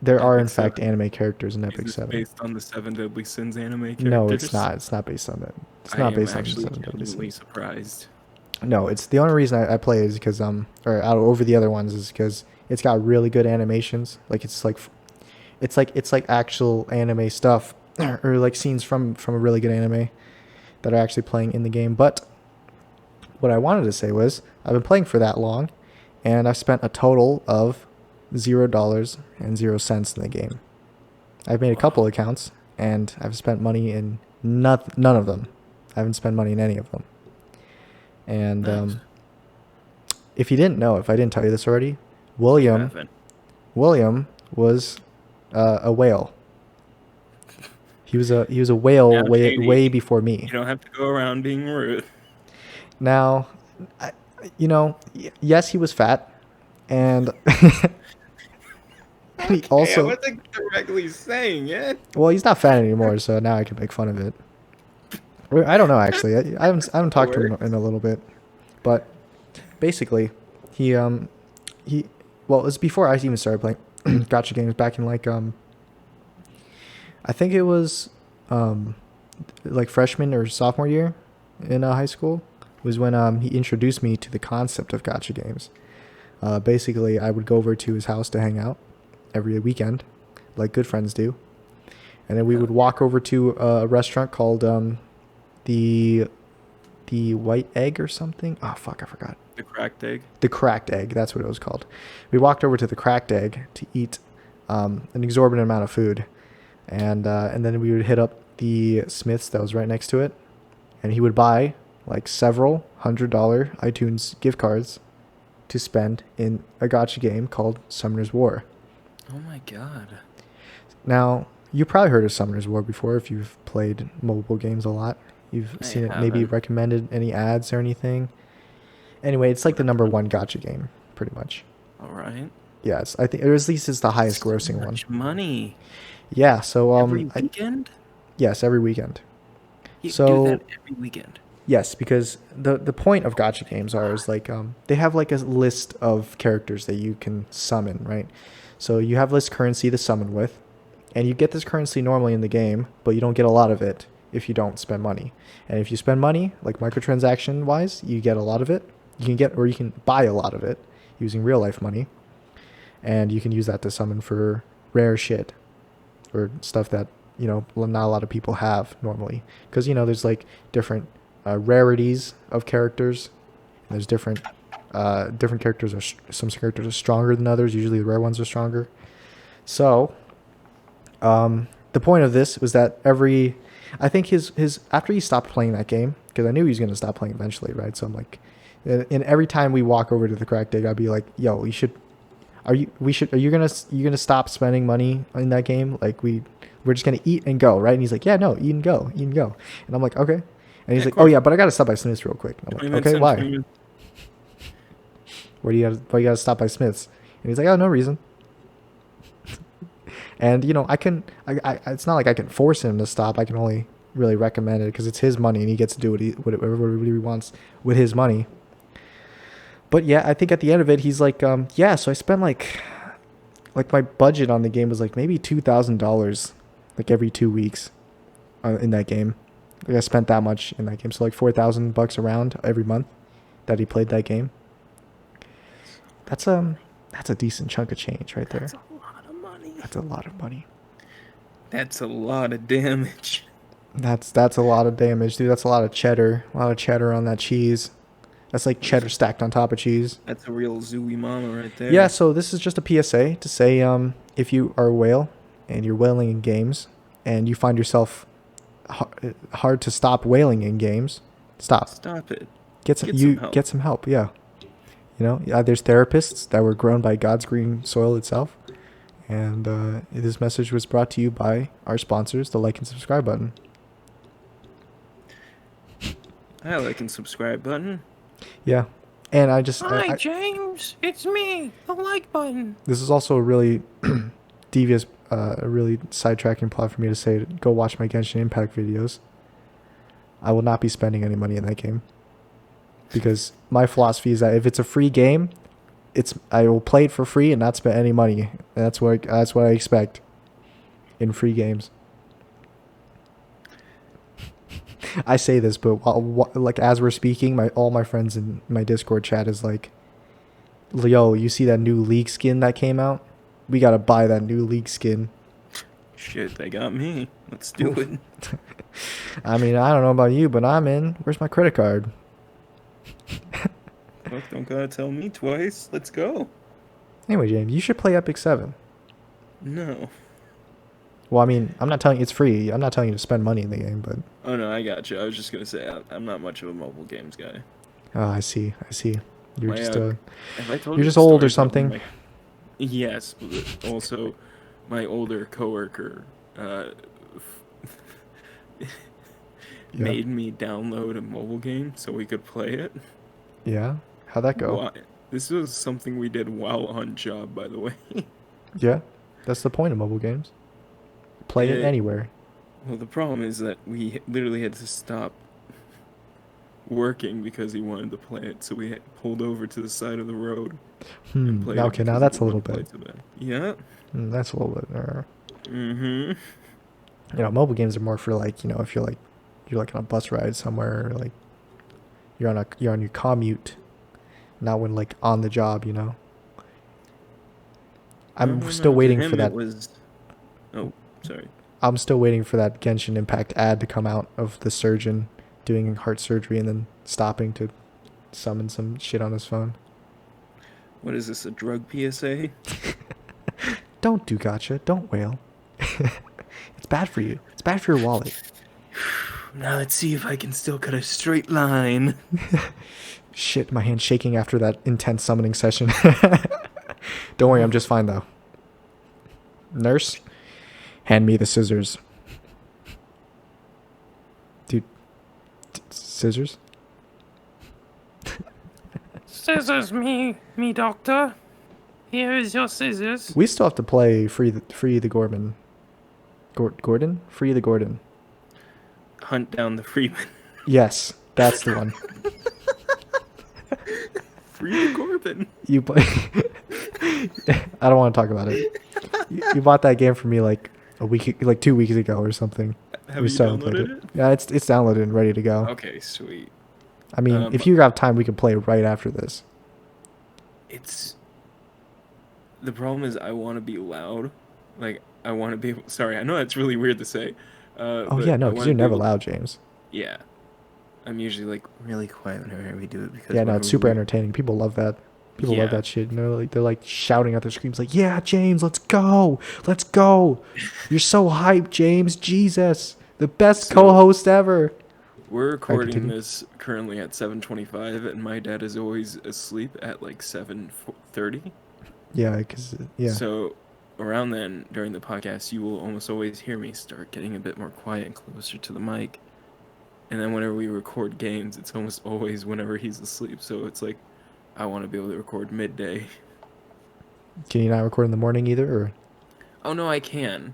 there are in Epic fact 7? anime characters in Is Epic this 7. based on the Seven Deadly Sins anime No, it's characters? not. It's not based on that. It's I not am based on the actually 7 Deadly genuinely Sins. surprised. No, it's the only reason I play is because or out over the other ones is because it's got really good animations. Like it's like actual anime stuff or like scenes from a really good anime that are actually playing in the game. But what I wanted to say was I've been playing for that long, and I've spent a total of $0.00 in the game. I've made a couple Wow. accounts, and I've spent money in none of them. I haven't spent money in any of them. And Nice. if you didn't know, if I didn't tell you this already, You William haven't. William was a whale. He was a whale Now, way JD, before you me. don't have to go around being rude. Now, I, yes, he was fat, and he Okay, I also, wasn't directly saying it. well, he's not fat anymore, so now I can make fun of it. Or, I don't know actually. I haven't talked to him Works. in a little bit, but basically, he he well, it was before I even started playing gotcha games back in like I think it was um like freshman or sophomore year in high school was when he introduced me to the concept of gotcha games. Basically, I would go over to his house to hang out every weekend, like good friends do, and then we would Hell walk over to a restaurant called the the White Egg or something. Oh fuck, I forgot. The cracked egg. The Cracked Egg. That's what it was called. We walked over to the Cracked Egg to eat an exorbitant amount of food, and then we would hit up the Smiths that was right next to it, and he would buy like several $100 iTunes gift cards to spend in a gotcha game called Summoner's War. Oh my god. Now, you probably heard of Summoner's War before if you've played mobile games a lot. You've I seen it maybe haven't. recommended any ads or anything. Anyway, it's like the number one gotcha game, pretty much. All right. Yes, I think, or at least it's the highest So grossing one. much money. Yeah, so Every weekend? yes, every weekend. You do So that every weekend. yes, because the point of gotcha games is like they have like a list of characters that you can summon, right? So you have list currency to summon with, and you get this currency normally in the game, but you don't get a lot of it if you don't spend money. And if you spend money, like microtransaction wise, you get a lot of it. You can buy a lot of it using real life money, and you can use that to summon for rare shit or stuff that not a lot of people have normally, because there's like different rarities of characters. There's different characters some characters are stronger than others. Usually the rare ones are stronger. So the point of this was that I think his after he stopped playing that game, because I knew he was going to stop playing eventually, right? So I'm like, and every time we walk over to the Cracked Egg, I'd be like, yo, are you gonna stop spending money in that game? Like we're just gonna eat and go, right? And he's like, yeah, no, eat and go. And I'm like, okay. And he's Yeah, like, of oh course. yeah, but I gotta stop by Smith's real quick. I'm 20 like, minutes okay, in, why? 20 minutes. Why you gotta stop by Smith's? And he's like, oh, no reason. And I it's not like I can force him to stop. I can only really recommend it because it's his money and he gets to do whatever he wants with his money. But yeah, I think at the end of it, he's like, yeah. So I spent like my budget on the game was like maybe $2,000, like every 2 weeks, in that game. Like I spent that much in that game, so like $4,000 around every month that he played that game. That's a decent chunk of change right there. That's a lot of money. That's a lot of money. That's a lot of damage. That's a lot of damage, dude. That's a lot of cheddar. A lot of cheddar on that cheese. That's like cheddar stacked on top of cheese. That's a real zooey mama right there. Yeah, so this is just a PSA to say if you are a whale and you're whaling in games and you find yourself hard to stop whaling in games, stop. Stop it. Get some help, yeah. You know, there's therapists that were grown by God's green soil itself. And this message was brought to you by our sponsors, the like and subscribe button. I like and subscribe button. Yeah. And I just... Hi, James. It's me, the like button. This is also a really devious, a really sidetracking plot for me to say, go watch my Genshin Impact videos. I will not be spending any money in that game. Because my philosophy is that if it's a free game, I will play it for free and not spend any money. And that's what I expect in free games. I say this, but like as we're speaking, all my friends in my Discord chat is like, "Yo, you see that new League skin that came out? We gotta buy that new League skin." Shit, they got me. Let's do it. I mean, I don't know about you, but I'm in. Where's my credit card? Fuck, don't gotta tell me twice. Let's go. Anyway, James, you should play Epic 7. No. Well, I mean, I'm not telling you it's free. I'm not telling you to spend money in the game, but... Oh, no, I got you. I was just gonna say, I'm not much of a mobile games guy. Oh, I see. You're Have I told you're you just the old or story about something. Yes, but also my older coworker made me download a mobile game so we could play it. Yeah? How'd that go? Why? This was something we did while on job, by the way. Yeah? That's the point of mobile games. Play it anywhere. Well, the problem is that we literally had to stop working because he wanted to play it, so we pulled over to the side of the road. Okay, now that's a little bit. Yeah. That's a little bit. Mm-hmm. You know, mobile games are more for like, you know, if you're like on a bus ride somewhere, or like you're on your commute, not when like on the job, you know. I'm still waiting for that. Oh, sorry. I'm still waiting for that Genshin Impact ad to come out of the surgeon doing heart surgery and then stopping to summon some shit on his phone. What is this, a drug PSA? Don't do gacha. Don't whale. It's bad for you. It's bad for your wallet. Now let's see if I can still cut a straight line. Shit, my hand's shaking after that intense summoning session. Don't worry, I'm just fine though. Nurse, hand me the scissors. Dude, scissors? Scissors, me doctor. Here is your scissors. We still have to play Free the Gordon. Gordon? Free the Gordon. Hunt down the Freeman. Yes, that's the one. Free the Corbin. You play. I don't want to talk about it. You bought that game for me like 2 weeks ago or something. Have you downloaded it? Yeah, it's downloaded and ready to go. Okay, sweet. I mean, if you have time, we can play right after this. The problem is I want to be loud. Like, I want to be able... Sorry, I know that's really weird to say. Oh, yeah, no, because you're never loud, James. Yeah. I'm usually, like, really quiet whenever we do it. Because yeah, no, it's super entertaining. People love that. People love that shit. And they're like shouting at their screams like, yeah, James, let's go. Let's go. You're so hyped, James. Jesus. The best co-host ever. We're recording this currently at 7:25, and my dad is always asleep at like 7:30. Yeah, yeah. So around then, during the podcast, you will almost always hear me start getting a bit more quiet and closer to the mic. And then whenever we record games, it's almost always whenever he's asleep. So it's like, I want to be able to record midday. Can you not record in the morning either, or? Oh no, I can.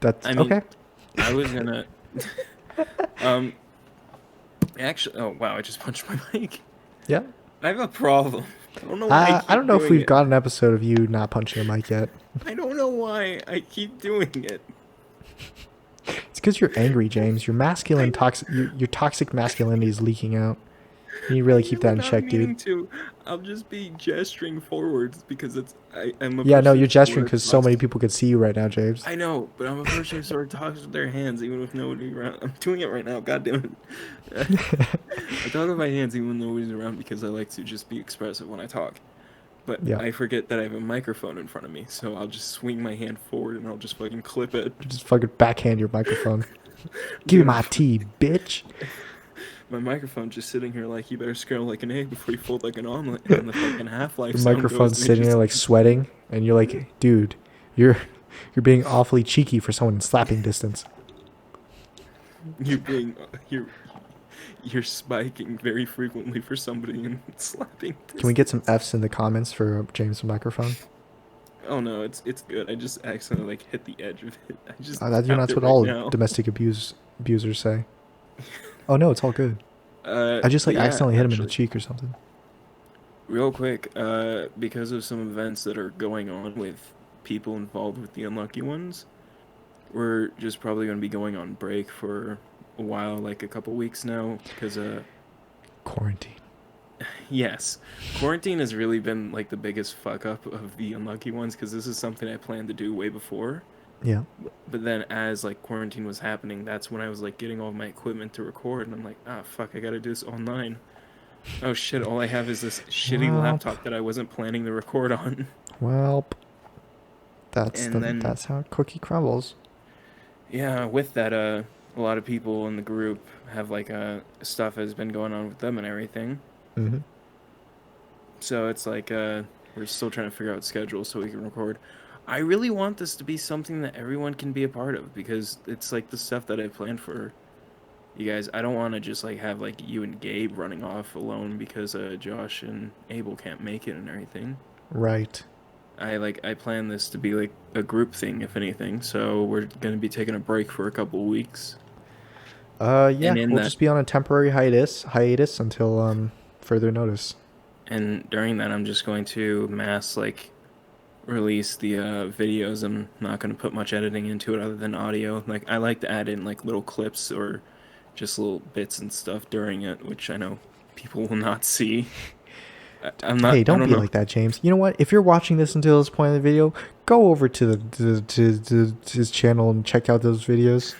Okay. I was gonna. um. Actually, oh wow! I just punched my mic. Yeah. I have a problem. I don't know why I I don't keep know if doing we've it. got an episode of you not punching a mic yet. I don't know why I keep doing it. It's because you're angry, James. Your masculine I- toxic, your toxic masculinity is leaking out. You need to I really keep that am in not check, meaning dude. to. I'll just be gesturing forwards because I'm a Yeah, no, person you're gesturing who because so talks. many people could see you right now, James. I know, but I'm a person who sort of talks with their hands even with nobody around. I'm doing it right now. God damn it! I talk with my hands even when nobody's around because I like to just be expressive when I talk. But Yeah. I forget that I have a microphone in front of me, so I'll just swing my hand forward and I'll just fucking clip it. Just fucking backhand your microphone. Give me my tea, bitch. My microphone just sitting here like you better scramble like an egg before you fold like an omelet, and the fucking Half-Life The sound microphone's goes, and it sitting just there like sweating, and you're like, dude, you're being awfully cheeky for someone in slapping distance. you're being you're spiking very frequently for somebody in slapping. Can we get some F's in the comments for James' microphone? Oh no, it's good. I just accidentally like hit the edge of it. I just That's tapped it what right all now. domestic abusers say. Oh no, it's all good. I just like Yeah, accidentally hit him in the actually, cheek or something. real quick, because of some events that are going on with people involved with the unlucky ones, we're just probably going to be going on break for a while, like a couple weeks now, because Quarantine. yes, quarantine has really been like the biggest fuck up of the unlucky ones, because this is something I planned to do way before. Yeah. But then as like quarantine was happening, that's when I was like getting all my equipment to record, and I'm like, ah, fuck, I gotta do this online. Oh shit, all I have is this shitty Welp. laptop that I wasn't planning to record on. Well, And then that's how a cookie crumbles. yeah, with that a lot of people in the group have like stuff has been going on with them and everything. Mm-hmm. So it's like we're still trying to figure out schedules so we can record. I really want this to be something that everyone can be a part of because it's like the stuff that I planned for you guys. I don't want to just like have like you and Gabe running off alone because Josh and Abel can't make it and everything. Right. I plan this to be like a group thing if anything. So we're going to be taking a break for a couple weeks. Yeah, And in we'll that just be on a temporary hiatus until further notice. and during that I'm just going to mass like release the videos. I'm not going to put much editing into it other than audio. Like I like to add in like little clips or just little bits and stuff during it, which I know people will not see. I'm not. Hey, I don't don't be know. like that, James. You know what? If you're watching this until this point in the video, go over to to his channel and check out those videos.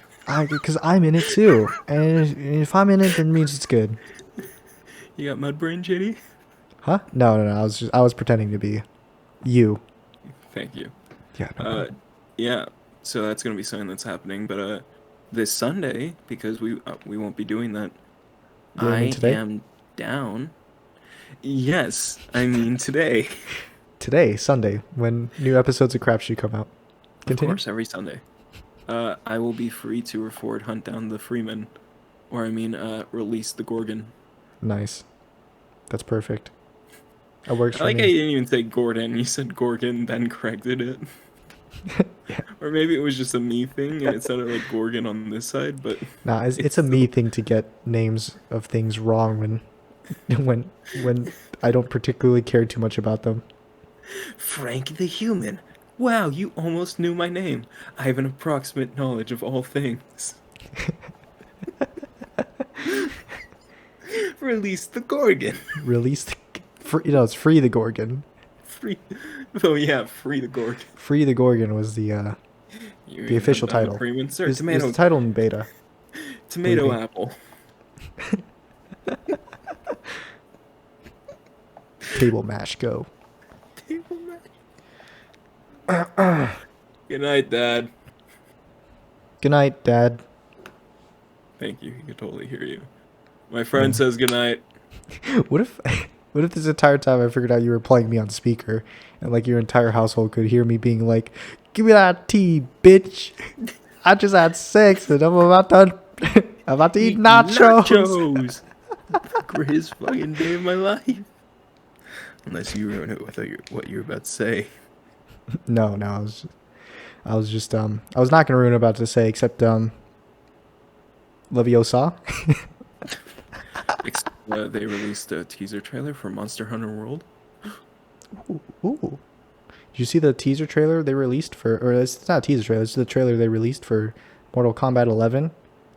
Because I'm in it too, and if I'm in it, then it means it's good. You got mud brain, JD? Huh? No. I was pretending to be you. Thank you. Yeah. No problem. Yeah. So that's gonna be something that's happening, but this Sunday because we won't be doing that. You know what I mean I today? am down. Yes, I mean today. Today, Sunday, when new episodes of Crapshoot come out. Of Continue. course, every Sunday. I will be free to record Hunt Down the Freeman, or I mean, release the Gorgon. Nice. That's perfect. That works I for like how me. you didn't even say Gordon. You said Gorgon, then corrected it. Yeah. Or maybe it was just a me thing, and it sounded like Gorgon on this side, but Nah, it's a me thing to get names of things wrong when I don't particularly care too much about them. Frank the Human. Wow, you almost knew my name. I have an approximate knowledge of all things. Release the Gorgon. Release it's Free the Gorgon. Free. Oh yeah, free the Gorgon. Free the Gorgon was the official title. Freeman, sir. It was Tomato. the title in beta. Tomato Believe me. apple. Table mash, go. Table match. Good night, Dad. Good night, Dad. Thank you. He could totally hear you. My friend says good night. What if this entire time I figured out you were playing me on speaker and like your entire household could hear me being like, "Give me that tea, bitch. I just had sex and I'm about to eat nachos." Greatest fucking day of my life. Unless you ruin it with what you're about to say. No, I was not gonna ruin what I'm about to say, except Leviosa. They released a teaser trailer for Monster Hunter World. Ooh. Did you see the teaser trailer they released for, or it's not a teaser trailer, it's the trailer they released for Mortal Kombat 11,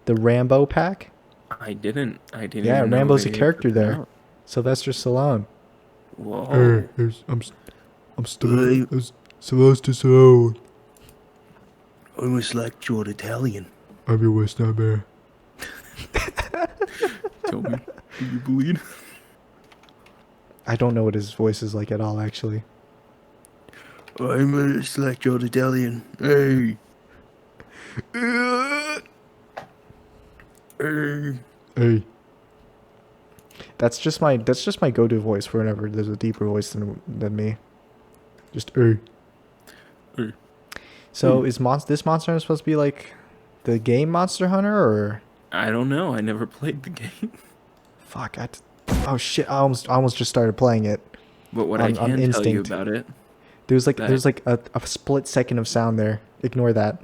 the Rambo pack? I didn't. I didn't Yeah, even know Rambo's a they character put that there. out. Sylvester Stallone. Whoa. I'm Sylvester Stallone. Almost like you're Italian. I'm your West Nightmare. Tell me, do you bleed? I don't know what his voice is like at all, actually. I'm just like you're Italian. Hey. Hey. Hey. That's just my go-to voice for whenever there's a deeper voice than me. Just hey. Hey. So is this Monster Hunter supposed to be like the game Monster Hunter, or I don't know. I never played the game. fuck? Oh shit! I almost just started playing it. But what On- I on can tell you instinct. about it, There's That- like a split second of sound there. Ignore that.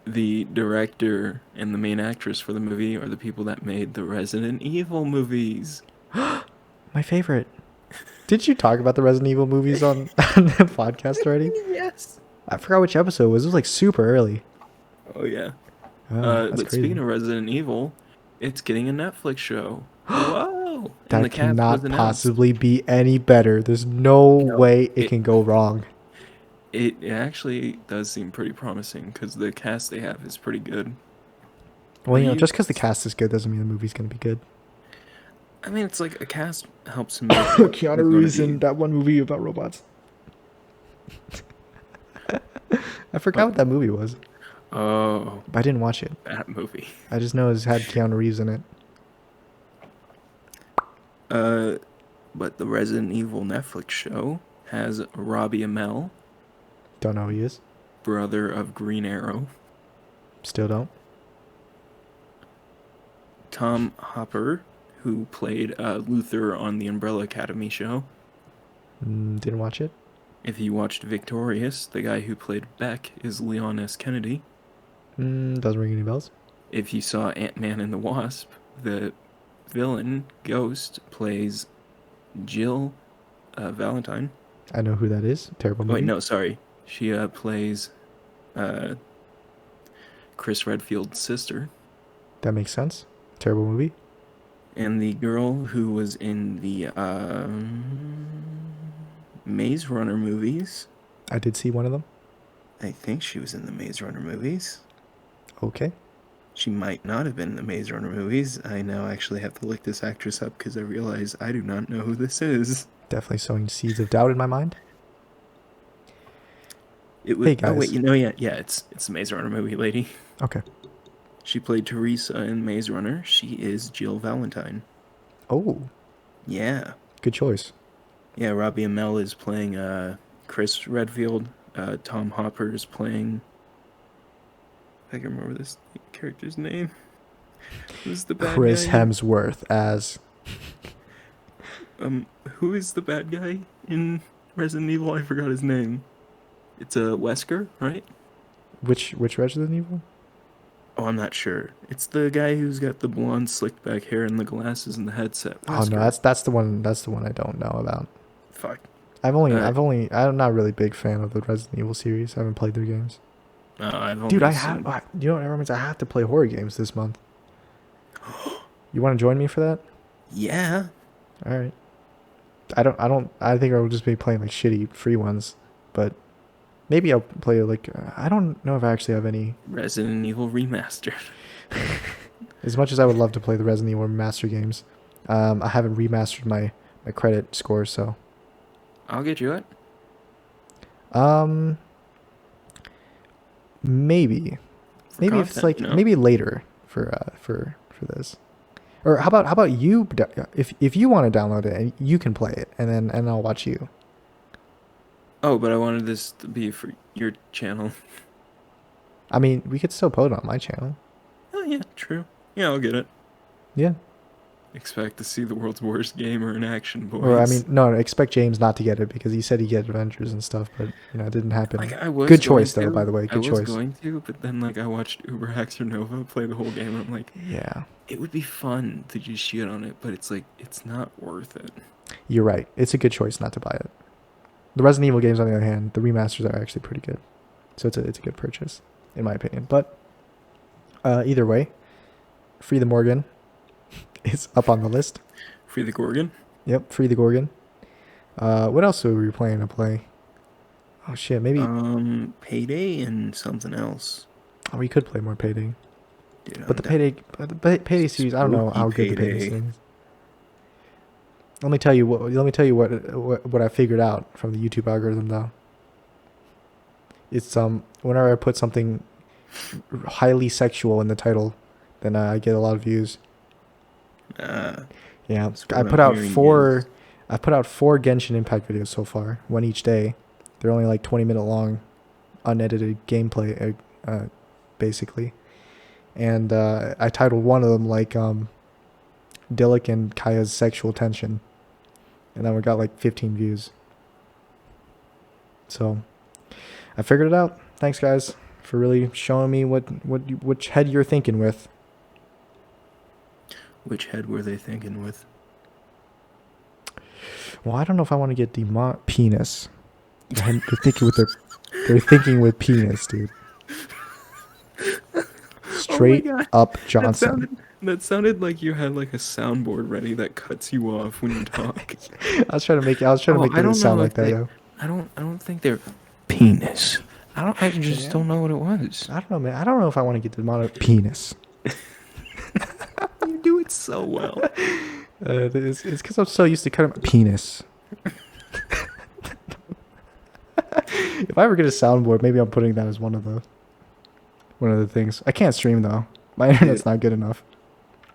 the director and the main actress for the movie are the people that made the Resident Evil movies. My favorite. Did you talk about the Resident Evil movies on, on the podcast already? Yes. I forgot which episode it was. It was like super early. Oh yeah. Oh, that's But crazy. speaking of Resident Evil, it's getting a Netflix show. Whoa! And the That cast cannot was announced. possibly be any better. There's no No, way it it- can go wrong. It actually does seem pretty promising because the cast they have is pretty good. Well, you know, you- just because the cast is good doesn't mean the movie's going to be good. I mean, it's like a cast helps make what it's Keanu gonna Reeves be. in that one movie about robots. I forgot what that movie was. Oh, But I didn't watch it. that movie. I just know it had Keanu Reeves in it. But the Resident Evil Netflix show has Robbie Amell, Don't know who he is. brother of Green Arrow, Still don't. Tom Hopper, who played Luther on the Umbrella Academy show. Didn't watch it. If you watched Victorious, the guy who played Beck is Leon S. Kennedy. Doesn't ring any bells. If you saw Ant-Man and the Wasp, the villain, Ghost, plays Jill Valentine. I know who that is. Terrible Oh, movie. wait, no, sorry. She plays Chris Redfield's sister. That makes sense. Terrible movie. And the girl who was in the Maze Runner movies. I did see one of them. I think she was in the Maze Runner movies. Okay. She might not have been in the Maze Runner movies. I now actually have to look this actress up because I realize I do not know who this is. Definitely sowing seeds of doubt in my mind. It was, Hey, oh wait, guys. you know, yeah, it's the Maze Runner movie lady. Okay. She played Teresa in Maze Runner. She is Jill Valentine. Oh, Yeah. good choice. Yeah, Robbie Amell is playing Chris Redfield. Tom Hopper is playing... I can remember this character's name. Who's the bad Chris guy? Hemsworth as Who is the bad guy in Resident Evil? I forgot his name. It's Wesker, right? which Resident Evil? Oh, I'm not sure. It's the guy who's got the blonde, slicked back hair and the glasses and the headset. Oh no, Wesker. that's the one. That's the one I don't know about. Fuck. I'm not really a big fan of the Resident Evil series. I haven't played their games. I've only Dude, I seen- have. You know what reminds? I have to play horror games this month. You want to join me for that? Yeah. All right. I think I will just be playing like shitty free ones, but maybe I'll play like I don't know if I actually have any. Resident Evil Remastered. As much as I would love to play the Resident Evil Master games, I haven't remastered my credit score, so I'll get you it. maybe if it's content, like you know? maybe later for this. Or how about you? If you want to download it, and you can play it, and I'll watch you. Oh, but I wanted this to be for your channel. I mean, we could still put it on my channel. Oh, yeah, true. Yeah, I'll get it. Yeah. Expect to see the world's worst gamer in action, boys. Or I mean, no, expect James not to get it because he said he'd get Avengers and stuff, but it didn't happen. like I was Good going choice though, to, by the way. I Good was choice. going to, but then like I watched Uber Haxer Nova play the whole game, and I'm like, Yeah, it would be fun to just shit on it, but it's like it's not worth it. you're right. It's a good choice not to buy it. The Resident Evil games, on the other hand, the remasters are actually pretty good, so it's a good purchase, in my opinion. But either way, Free the Morgan is up on the list. Free the Gorgon. Yep, Free the Gorgon. What else were we planning to play? Oh shit, maybe Payday and something else. we could play more Payday. Dude, But the Payday series, I don't know how good the Payday Payday. series is. Let me tell you what I figured out from the YouTube algorithm though. It's whenever I put something highly sexual in the title, then I get a lot of views. Yeah, That's what I I'm put out hearing four. I put out 4 Genshin Impact videos so far, one each day. They're only like 20-minute long, unedited gameplay, basically. And I titled one of them like Dilek and Kaya's sexual tension, and then we got like 15 views. So I figured it out. Thanks, guys, for really showing me which head you're thinking with. Which head were they thinking with? Well, I don't know if I want to get penis. They're thinking with they're thinking with penis, dude. Straight God. up Johnson. That sounded like you had like a soundboard ready that cuts you off when you talk. I was trying to make it sound like that. Yeah. I don't think they're penis. I just don't know what it was. I don't know, man. I don't know if I want to get the penis. You do it so well. It's because I'm so used to cutting my penis. If I ever get a soundboard, maybe I'm putting that as one of the things. I can't stream though. My internet's not good enough.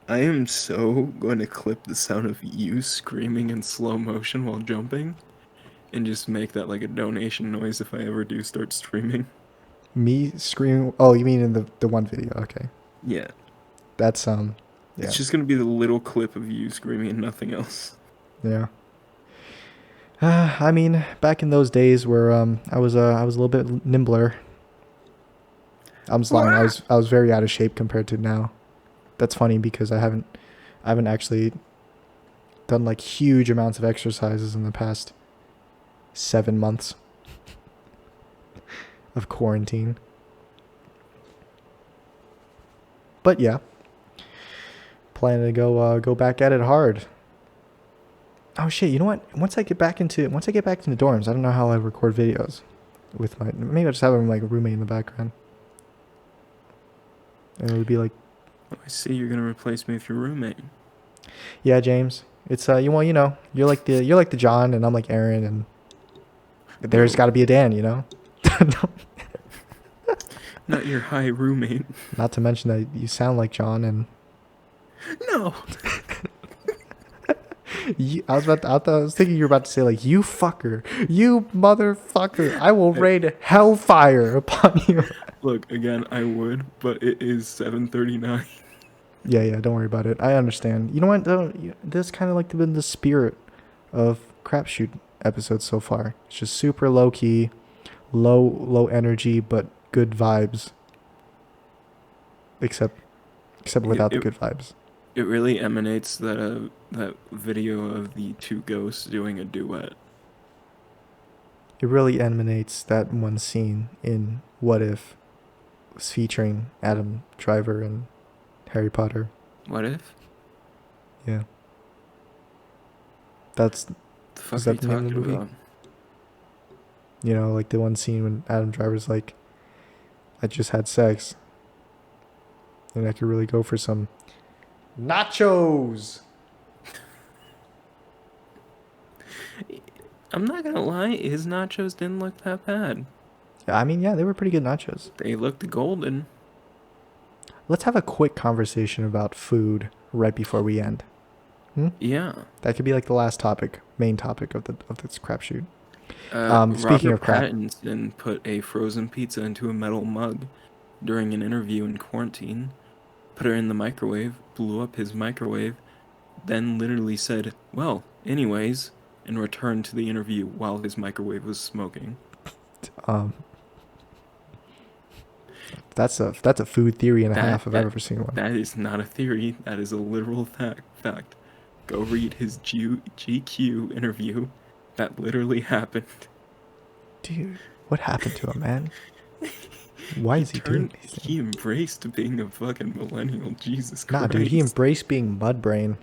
I am so going to clip the sound of you screaming in slow motion while jumping and just make that like a donation noise if I ever do start streaming. Me screaming? Oh, you mean in the one video? Okay, Yeah. that's Yeah. It's just going to be the little clip of you screaming and nothing else. Yeah. I mean, back in those days where I was a little bit nimbler. I'm just lying. I was very out of shape compared to now. That's funny because I haven't actually done like huge amounts of exercises in the past 7 months of quarantine. But yeah, planning to go back at it hard. Oh shit! You know what? Once I get back into the dorms, I don't know how I record videos with maybe I'll just have like a roommate in the background, and it would be like, Oh, I see you're going to replace me with your roommate. yeah, James. It's you're like the John, and I'm like Aaron, and there's got to be a Dan, you know. Not your high roommate. Not to mention that you sound like John, and No. I was thinking you were about to say like, you fucker, you motherfucker, I will rain hellfire upon you. Look, again, I would, but it is 7:39. Yeah, don't worry about it. I understand. You know what though? This kind of like been the spirit of Crapshoot episodes so far. It's just super low key, low energy, but good vibes. Except without the good vibes. It really emanates that video of the two ghosts doing a duet. It really emanates that one scene in What If was featuring Adam Driver and Harry Potter. What if? Yeah. That's, The fuck Is are that you the name of talking the movie? about? you know, like the one scene when Adam Driver's like, I just had sex. And I could really go for some nachos. I'm not gonna lie, his nachos didn't look that bad. I mean, yeah, they were pretty good nachos. They looked golden. Let's have a quick conversation about food right before we end. Yeah. That could be like the last main topic of this crapshoot. Speaking Robert of crap. Pattinson put a frozen pizza into a metal mug during an interview in quarantine, put her in the microwave, blew up his microwave, then literally said, "Well, anyways," and returned to the interview while his microwave was smoking. Um, that's a food theory and a That half if I've that ever seen one. that is not a theory. That is a literal fact. Go read his GQ interview. That literally happened. Dude, what happened to him, man? Why is he doing these things? He embraced being a fucking millennial. Jesus Christ. Nah, dude, he embraced being Mudbrain.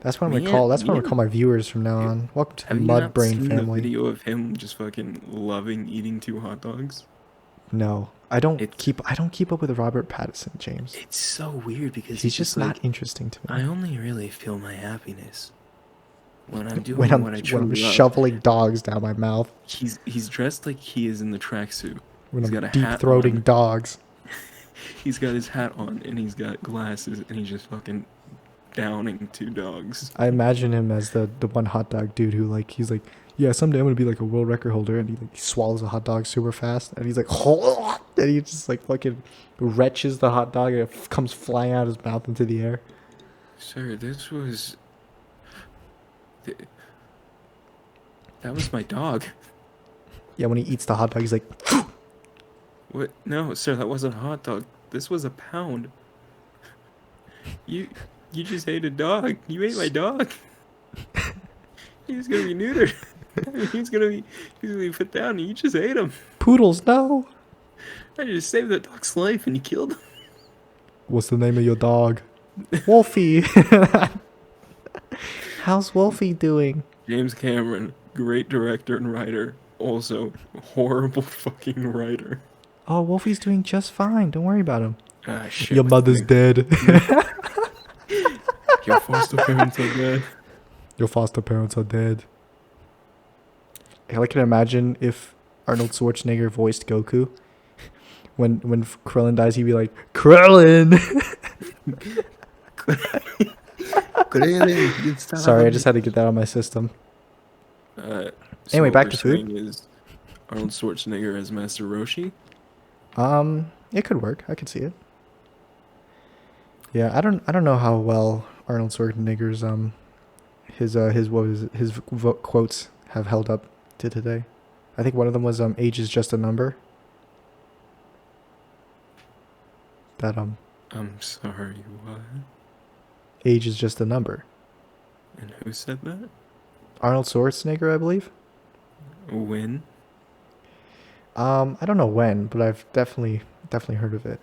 That's what I'm gonna Man, call. That's what I'm man. gonna call my viewers from now on. Welcome to the Have you not Mudbrain seen the family. video of him just fucking loving eating 2 hot dogs? No, I don't It's- keep up with Robert Pattinson, James. It's so weird because He's just not interesting to me. I only really feel my happiness when I'm doing when I'm what I when truly I'm love. shoveling dogs down my mouth. He's dressed like he is in the tracksuit. When He's I'm got a deep hat throating on. dogs. He's got his hat on and he's got glasses and he's just fucking downing 2 dogs. I imagine him as the one hot dog dude who like he's like, yeah, someday I'm gonna be like a world record holder, and he like swallows a hot dog super fast, and he's like, and he just like fucking retches the hot dog, and it comes flying out of his mouth into the air. Sir, this was... That was my dog. Yeah, when he eats the hot dog, he's like, What? No, sir, that wasn't a hot dog. This was a pound. You just ate a dog. You ate my dog. He's gonna be neutered. He's gonna be put down, and you just ate him. poodles, no. I just saved that dog's life, and you killed him. What's the name of your dog? Wolfie. How's Wolfie doing? James Cameron, great director and writer. Also, horrible fucking writer. Oh, Wolfie's doing just fine. Don't worry about him. Ah, shit. Your what's mother's his name? dead. Your foster parents are dead. Your foster parents are dead. I can imagine if Arnold Schwarzenegger voiced Goku. When Krillin dies, he'd be like, Krillin! Sorry, I just had to get that out of my system. So Anyway, what back we're to food. saying is Arnold Schwarzenegger as Master Roshi. It could work. I could see it. Yeah, I don't know how well Arnold Schwarzenegger's his quotes have held up to today. I think one of them was age is just a number. That I'm sorry, what? age is just a number. And who said that? Arnold Schwarzenegger, I believe. When? I don't know when, but I've definitely heard of it.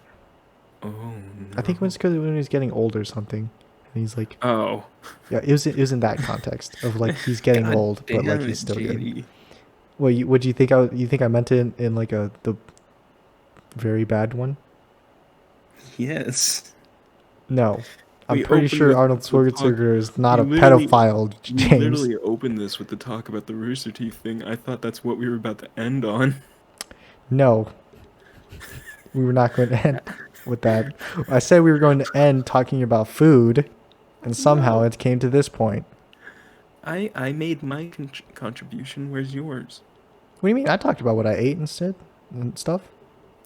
Oh, no. I think it was because when he was getting old or something, and he's like, Oh. yeah, it was in that context of like he's getting God old, but like damn he's it, still JD. young. Well, what do you think? You think I meant it in like the very bad one? Yes. No, I'm We pretty opened sure with Arnold the talk- Schwarzenegger is not a we literally- pedophile, We James. literally opened this with the talk about the Rooster Teeth thing. I thought that's what we were about to end on. No, we were not going to end with that. I said we were going to end talking about food, and somehow it came to this point. I made my contribution. Where's yours? What do you mean? I talked about what I ate instead and stuff.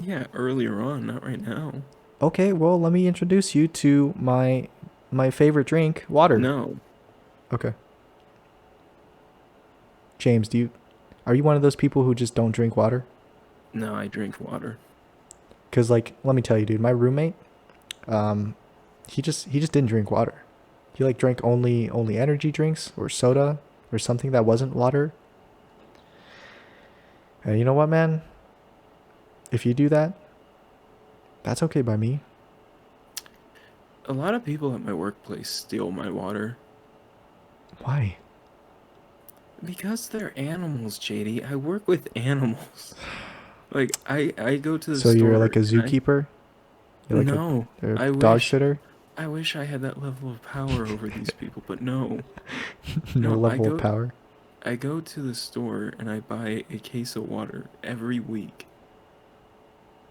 Yeah, earlier on, not right now. Okay, well, let me introduce you to my favorite drink, water. No. Okay. James, are you one of those people who just don't drink water? No, I drink water. Cause like, let me tell you, dude, my roommate, he just didn't drink water. He like drank only energy drinks or soda or something that wasn't water. And you know what, man? If you do that, that's okay by me. A lot of people at my workplace steal my water. Why? Because they're animals, JD. I work with animals. Like, I go to the So store. you're like a and zookeeper? You're like no. a I dog wish- sitter? I wish I had that level of power over these people, but no. No No, I level go- of power. I go to the store and I buy a case of water every week.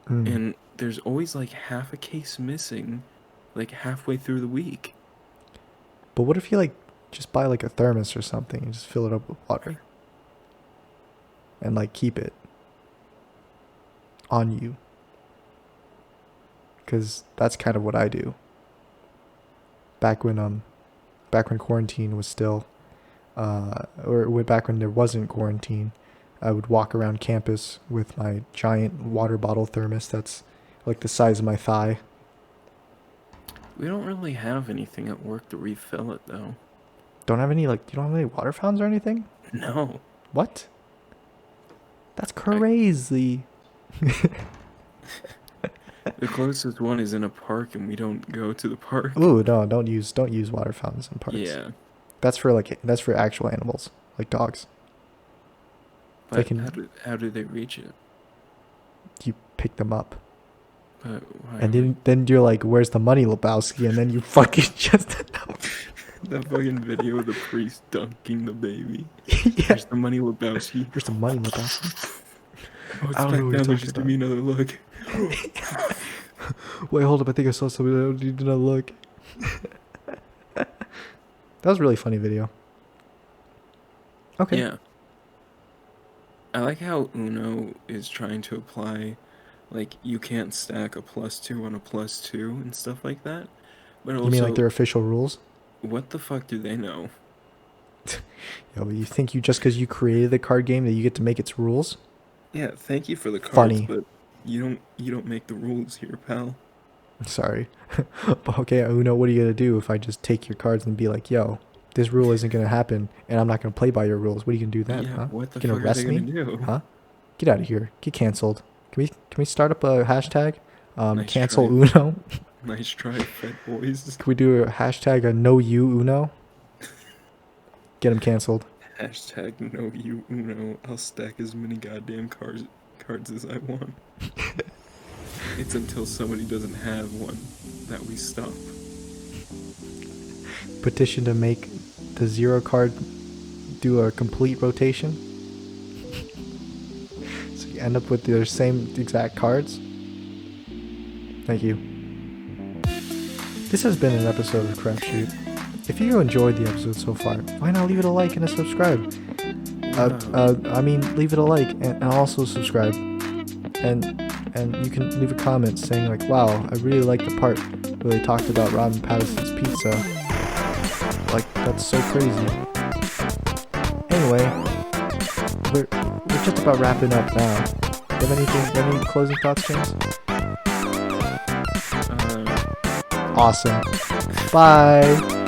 Mm. And there's always like half a case missing, like halfway through the week. But what if you like just buy like a thermos or something and just fill it up with water? And like keep it on you. Cause that's kind of what I do. Back when back when quarantine was still, back when there wasn't quarantine, I would walk around campus with my giant water bottle thermos that's like the size of my thigh. We don't really have anything at work to refill it, though. Don't have any you don't have any water fountains or anything? No. What? That's crazy. The closest one is in a park, and we don't go to the park. Ooh, no, don't use water fountains in parks. Yeah. That's for actual animals, like dogs. But can- how do they reach it? You pick them up. But why And then you're like, "Where's the money, Lebowski?" And then you fucking just that fucking video of the priest dunking the baby. yeah. There's the money, Lebowski. Where's the money, Lebowski? Oh, it's I don't back know what you're down there. talking Just about. give me another look. Wait, hold up! I think I saw something. I don't need another look. That was a really funny video. Okay. Yeah. I like how Uno is trying to apply, like, you can't stack a +2 on a +2 and stuff like that. But also, You mean like their official rules? what the fuck do they know? Yo, you think just because you created the card game that you get to make its rules? Yeah, thank you for the cards, Funny. but you don't make the rules here, pal. Sorry. But okay, Uno, what are you gonna do if I just take your cards and be like, "Yo, this rule isn't gonna happen, and I'm not gonna play by your rules"? What are you gonna do then? Yeah, Huh? what the You gonna fuck are they arrest gonna me? do? Huh? Get out of here. Get canceled. Can we start up a hashtag? Nice Cancel try. Uno. Nice try, fat boys. Can we do a hashtag no you Uno? Get him canceled. Hashtag no you Uno. I'll stack as many goddamn cards as I want. It's until somebody doesn't have one that we stop. Petition to make the zero card do a complete rotation. So you end up with their same exact cards. Thank you. This has been an episode of Crapshoot. If you enjoyed the episode so far, why not leave it a like and a subscribe? Leave it a like and also subscribe. And you can leave a comment saying like, "Wow, I really like the part where they talked about Robin Pattinson's pizza. Like, that's so crazy." Anyway, we're just about wrapping up now. Do you have any closing thoughts, James? Awesome. Bye.